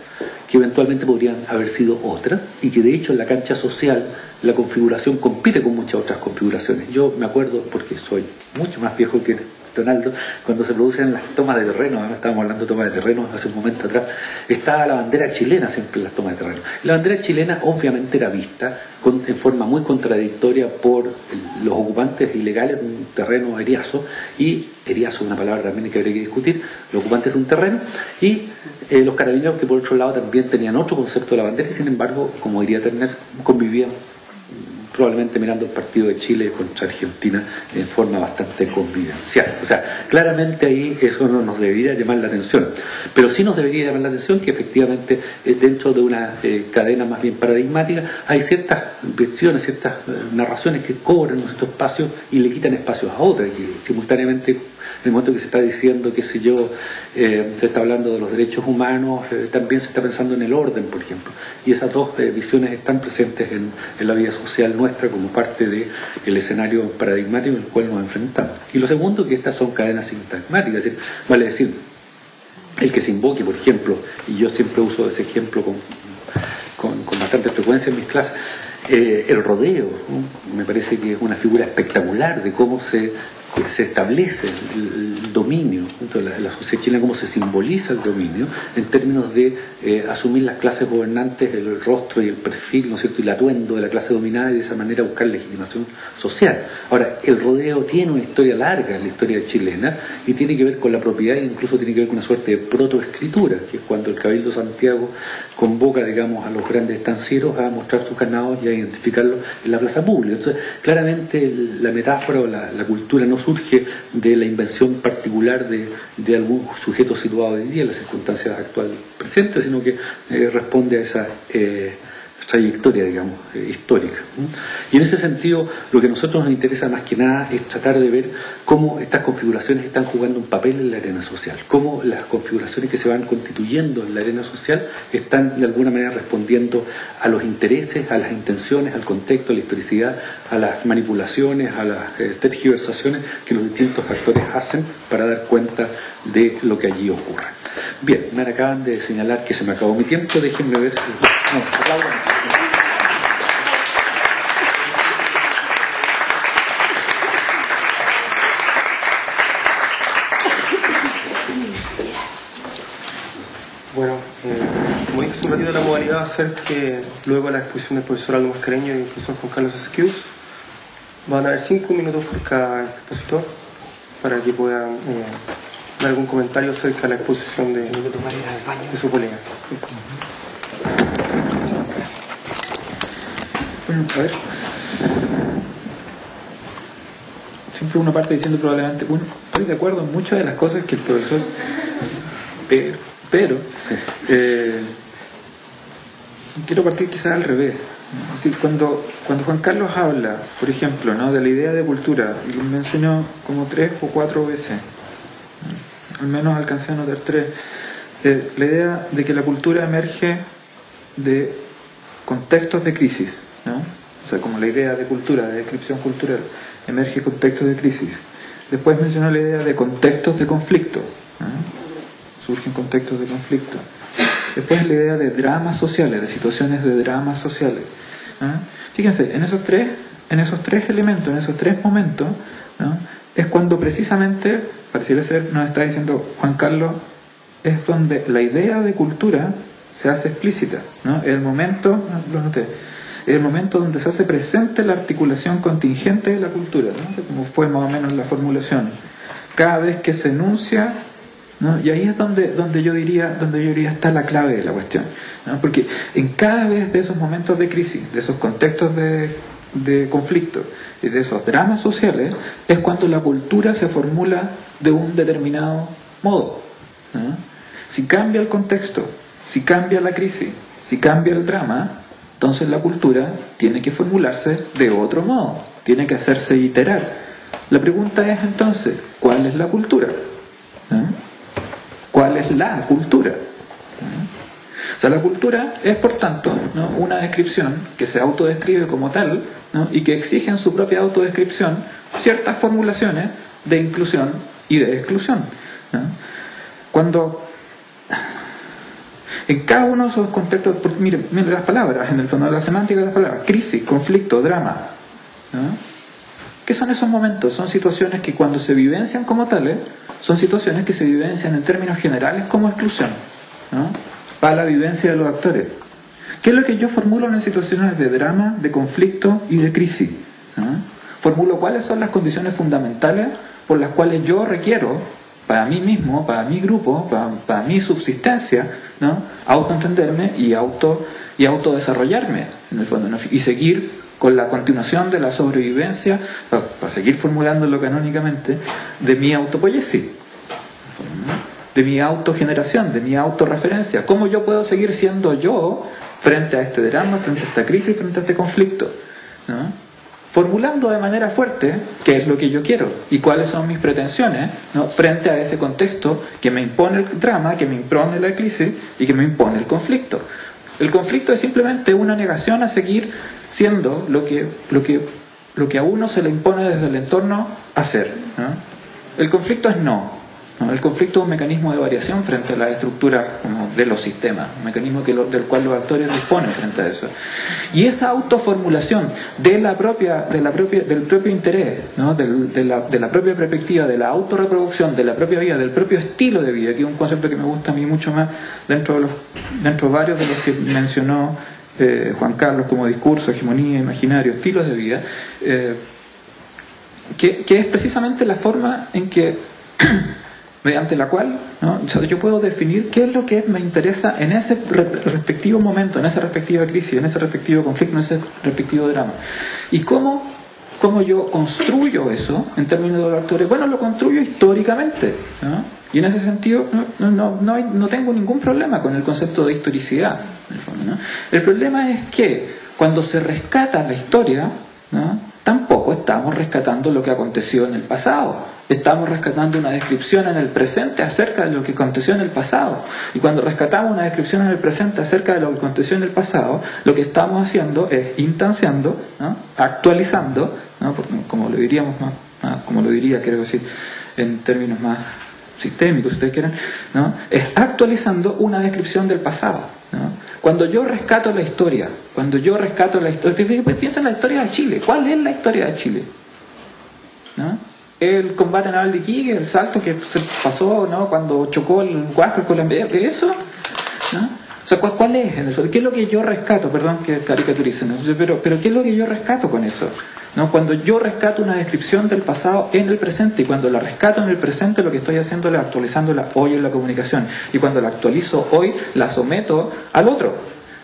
que eventualmente podrían haber sido otra, y que de hecho en la cancha social la configuración compite con muchas otras configuraciones. Yo me acuerdo, porque soy mucho más viejo que Donaldo, cuando se producen las tomas de terreno, además estábamos hablando de tomas de terreno hace un momento atrás, estaba la bandera chilena siempre en las tomas de terreno. La bandera chilena obviamente era vista en forma muy contradictoria por los ocupantes ilegales de un terreno eriazo, y eriazo es una palabra también que habría que discutir, los ocupantes de un terreno, y los carabineros, que por otro lado también tenían otro concepto de la bandera, y sin embargo, como diría Ternés, convivían probablemente mirando el partido de Chile contra Argentina en forma bastante convivencial. O sea, claramente ahí eso no nos debería llamar la atención, pero sí nos debería llamar la atención que efectivamente dentro de una cadena más bien paradigmática hay ciertas versiones, ciertas narraciones que cobran nuestro espacio y le quitan espacios a otras, y simultáneamente en el momento que se está diciendo, qué sé yo, se está hablando de los derechos humanos, también se está pensando en el orden, por ejemplo, y esas dos visiones están presentes en la vida social nuestra como parte del escenario paradigmático en el cual nos enfrentamos. Y lo segundo, que estas son cadenas sintagmáticas, es decir, vale decir, el que se invoque, por ejemplo, y yo siempre uso ese ejemplo con bastante frecuencia en mis clases, el rodeo, ¿no? Me parece que es una figura espectacular de cómo se establece el dominio, la sociedad chilena, cómo se simboliza el dominio en términos de asumir las clases gobernantes, el rostro y el perfil, ¿no es cierto?, y el atuendo de la clase dominada, y de esa manera buscar legitimación social. Ahora, el rodeo tiene una historia larga en la historia chilena, y tiene que ver con la propiedad, e incluso tiene que ver con una suerte de protoescritura, que es cuando el Cabildo de Santiago convoca, digamos, a los grandes estancieros a mostrar sus ganados y a identificarlos en la plaza pública. Entonces, claramente la metáfora o la cultura no surge de la invención particular de algún sujeto situado hoy día en las circunstancias actuales presentes, sino que responde a esa trayectoria, digamos, histórica. Y en ese sentido, lo que a nosotros nos interesa más que nada es tratar de ver cómo estas configuraciones están jugando un papel en la arena social, cómo las configuraciones que se van constituyendo en la arena social están de alguna manera respondiendo a los intereses, a las intenciones, al contexto, a la historicidad, a las manipulaciones, a las tergiversaciones que los distintos actores hacen para dar cuenta de lo que allí ocurre. Bien, me acaban de señalar que se me acabó mi tiempo, déjenme ver si... No, aplaudan. Bueno, como dije hace un ratito, la modalidad va a ser que luego de la exposición del profesor Aldo Mascareño y el profesor Juan Carlos Esquius van a haber 5 minutos por cada expositor para que puedan dar algún comentario acerca de la exposición de su colega. Bueno, a ver. Siempre uno parte diciendo probablemente, bueno, estoy de acuerdo en muchas de las cosas que el profesor... Pero quiero partir quizás al revés. Es decir, cuando Juan Carlos habla, por ejemplo, ¿no?, de la idea de cultura, y lo mencionó como 3 o 4 veces, al menos alcancé a notar 3, la idea de que la cultura emerge de contextos de crisis, ¿no? O sea, como la idea de cultura, de descripción cultural, emerge de contextos de crisis. Después mencionó la idea de contextos de conflicto, ¿no? Surgen contextos de conflicto. Después la idea de dramas sociales, de situaciones de dramas sociales, ¿no? Fíjense, en esos tres elementos, en esos 3 momentos, ¿no?, es cuando precisamente, pareciera ser, nos está diciendo Juan Carlos, es donde la idea de cultura se hace explícita, ¿no? El momento, lo noté, el momento donde se hace presente la articulación contingente de la cultura, ¿no? Como fue más o menos la formulación. Cada vez que se enuncia, ¿no? Y ahí es donde yo diría está la clave de la cuestión, ¿no? Porque en cada vez de esos momentos de crisis, de esos contextos de conflicto y de esos dramas sociales, es cuando la cultura se formula de un determinado modo, ¿no? Si cambia el contexto, si cambia la crisis, si cambia el drama, entonces la cultura tiene que formularse de otro modo, tiene que hacerse iterar. La pregunta es entonces, ¿cuál es la cultura? ¿No? ¿Cuál es la cultura? O sea, la cultura es, por tanto, ¿no?, una descripción que se autodescribe como tal, ¿no?, y que exige en su propia autodescripción ciertas formulaciones de inclusión y de exclusión, ¿no? Cuando en cada uno de esos contextos, miren las palabras, en el fondo de la semántica de las palabras, crisis, conflicto, drama, ¿no? ¿Qué son esos momentos? Son situaciones que cuando se vivencian como tales, son situaciones que se vivencian en términos generales como exclusión, ¿no?, para la vivencia de los actores. ¿Qué es lo que yo formulo en situaciones de drama, de conflicto y de crisis? ¿No? Formulo cuáles son las condiciones fundamentales por las cuales yo requiero, para mí mismo, para mi grupo, para mi subsistencia, ¿no?, autoentenderme y autodesarrollarme, en el fondo, ¿no?, y seguir con la continuación de la sobrevivencia, para seguir formulándolo canónicamente, de mi autopoiesis, de mi autogeneración, de mi autorreferencia. ¿Cómo yo puedo seguir siendo yo frente a este drama, frente a esta crisis, frente a este conflicto, ¿no?, formulando de manera fuerte qué es lo que yo quiero y cuáles son mis pretensiones, ¿no?, frente a ese contexto que me impone el drama, que me impone la crisis y que me impone el conflicto? El conflicto es simplemente una negación a seguir siendo lo que a uno se le impone desde el entorno hacer, ¿no? El conflicto es no. El conflicto es un mecanismo de variación frente a la estructura de los sistemas, un mecanismo del cual los actores disponen frente a eso. Y esa autoformulación del propio interés, ¿no?, de la propia perspectiva, de la autorreproducción, de la propia vida, del propio estilo de vida, que es un concepto que me gusta a mí mucho más dentro de varios de los que mencionó Juan Carlos, como discurso, hegemonía, imaginario, estilos de vida, que es precisamente la forma en que mediante la cual, ¿no?, yo puedo definir qué es lo que me interesa en ese respectivo momento, en esa respectiva crisis, en ese respectivo conflicto, en ese respectivo drama. Y cómo yo construyo eso en términos de los actores. Bueno, lo construyo históricamente, ¿no? Y en ese sentido no tengo ningún problema con el concepto de historicidad, en el fondo, ¿no? El problema es que cuando se rescata la historia, ¿no?, tampoco estamos rescatando lo que aconteció en el pasado. Estamos rescatando una descripción en el presente acerca de lo que aconteció en el pasado. Y cuando rescatamos una descripción en el presente acerca de lo que aconteció en el pasado, lo que estamos haciendo es instanciando, ¿no?, actualizando, ¿no?, como lo diríamos como lo diría, quiero decir, en términos más sistémicos, si ustedes quieren, ¿no?, es actualizando una descripción del pasado, ¿no? Cuando yo rescato la historia, piensa en la historia de Chile. ¿Cuál es la historia de Chile? ¿No? El combate naval de Iquique, el salto que se pasó, ¿no?, cuando chocó el Huáscar con la embajada, ¿eso? ¿No? O sea, ¿cuál es? ¿Qué es lo que yo rescato? Perdón que caricaturice, ¿no? Pero ¿qué es lo que yo rescato con eso? ¿No? Cuando yo rescato una descripción del pasado en el presente, y cuando la rescato en el presente, lo que estoy haciendo es actualizándola hoy en la comunicación, y cuando la actualizo hoy, la someto al otro,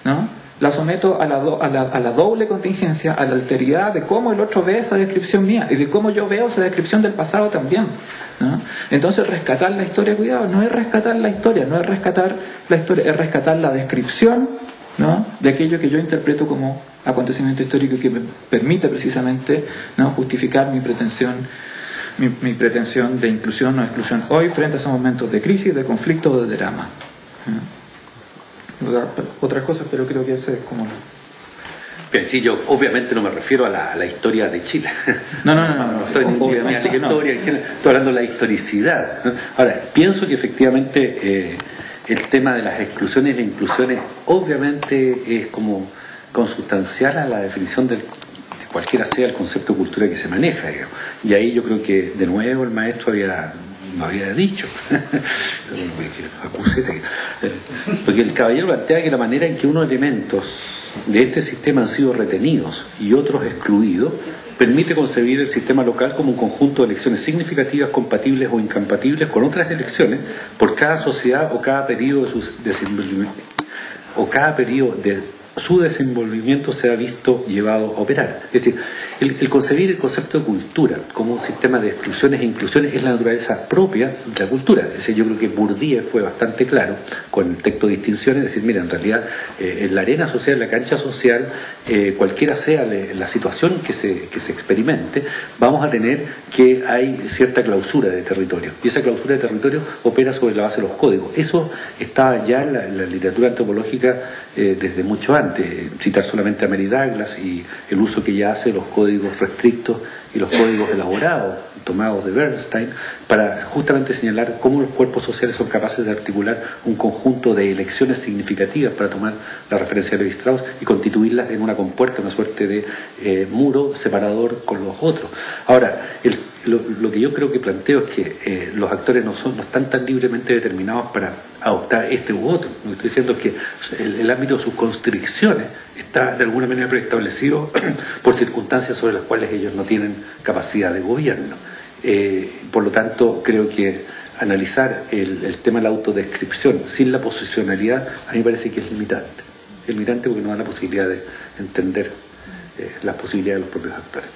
¿no? La someto a la doble contingencia, a la alteridad de cómo el otro ve esa descripción mía y de cómo yo veo esa descripción del pasado también, ¿no? Entonces, rescatar la historia, cuidado, no es rescatar la historia, es rescatar la descripción, ¿no?, de aquello que yo interpreto como acontecimiento histórico y que me permite precisamente, ¿no?, justificar mi pretensión de inclusión o exclusión hoy frente a esos momentos de crisis, de conflicto o de drama. Otras cosas, pero creo que eso es como... Bien, sí, yo obviamente no me refiero a la historia de Chile. No, estoy obviamente que no. Historia, estoy hablando de la historicidad, ¿no? Ahora, pienso que efectivamente el tema de las exclusiones y las inclusiones obviamente es como consustancial a la definición de cualquiera sea el concepto de cultura que se maneja, digamos. Y ahí yo creo que de nuevo el maestro me había dicho porque el caballero plantea que la manera en que unos elementos de este sistema han sido retenidos y otros excluidos permite concebir el sistema local como un conjunto de elecciones significativas, compatibles o incompatibles con otras elecciones por cada sociedad o cada periodo de su desenvolvimiento se ha visto llevado a operar. Es decir, el concebir el concepto de cultura como un sistema de exclusiones e inclusiones es la naturaleza propia de la cultura. Es decir, yo creo que Bourdieu fue bastante claro con el texto de distinciones, es decir, mira, en realidad en la arena social, en la cancha social, cualquiera sea la situación que se experimente, vamos a tener que hay cierta clausura de territorio. Y esa clausura de territorio opera sobre la base de los códigos. Eso está ya en la literatura antropológica desde mucho antes. Citar solamente a Mary Douglas y el uso que ella hace de los códigos restrictos y los códigos elaborados, tomados de Bernstein, para justamente señalar cómo los cuerpos sociales son capaces de articular un conjunto de elecciones significativas para tomar la referencia de Levi-Strauss y constituirlas en una compuerta, una suerte de muro separador con los otros. Ahora, lo que yo creo que planteo es que los actores no están tan libremente determinados para adoptar este u otro. Lo que estoy diciendo es que el ámbito de sus constricciones está de alguna manera preestablecido por circunstancias sobre las cuales ellos no tienen capacidad de gobierno. Por lo tanto, creo que analizar el tema de la autodescripción sin la posicionalidad a mí me parece que es limitante. Es limitante porque no da la posibilidad de entender las posibilidades de los propios actores.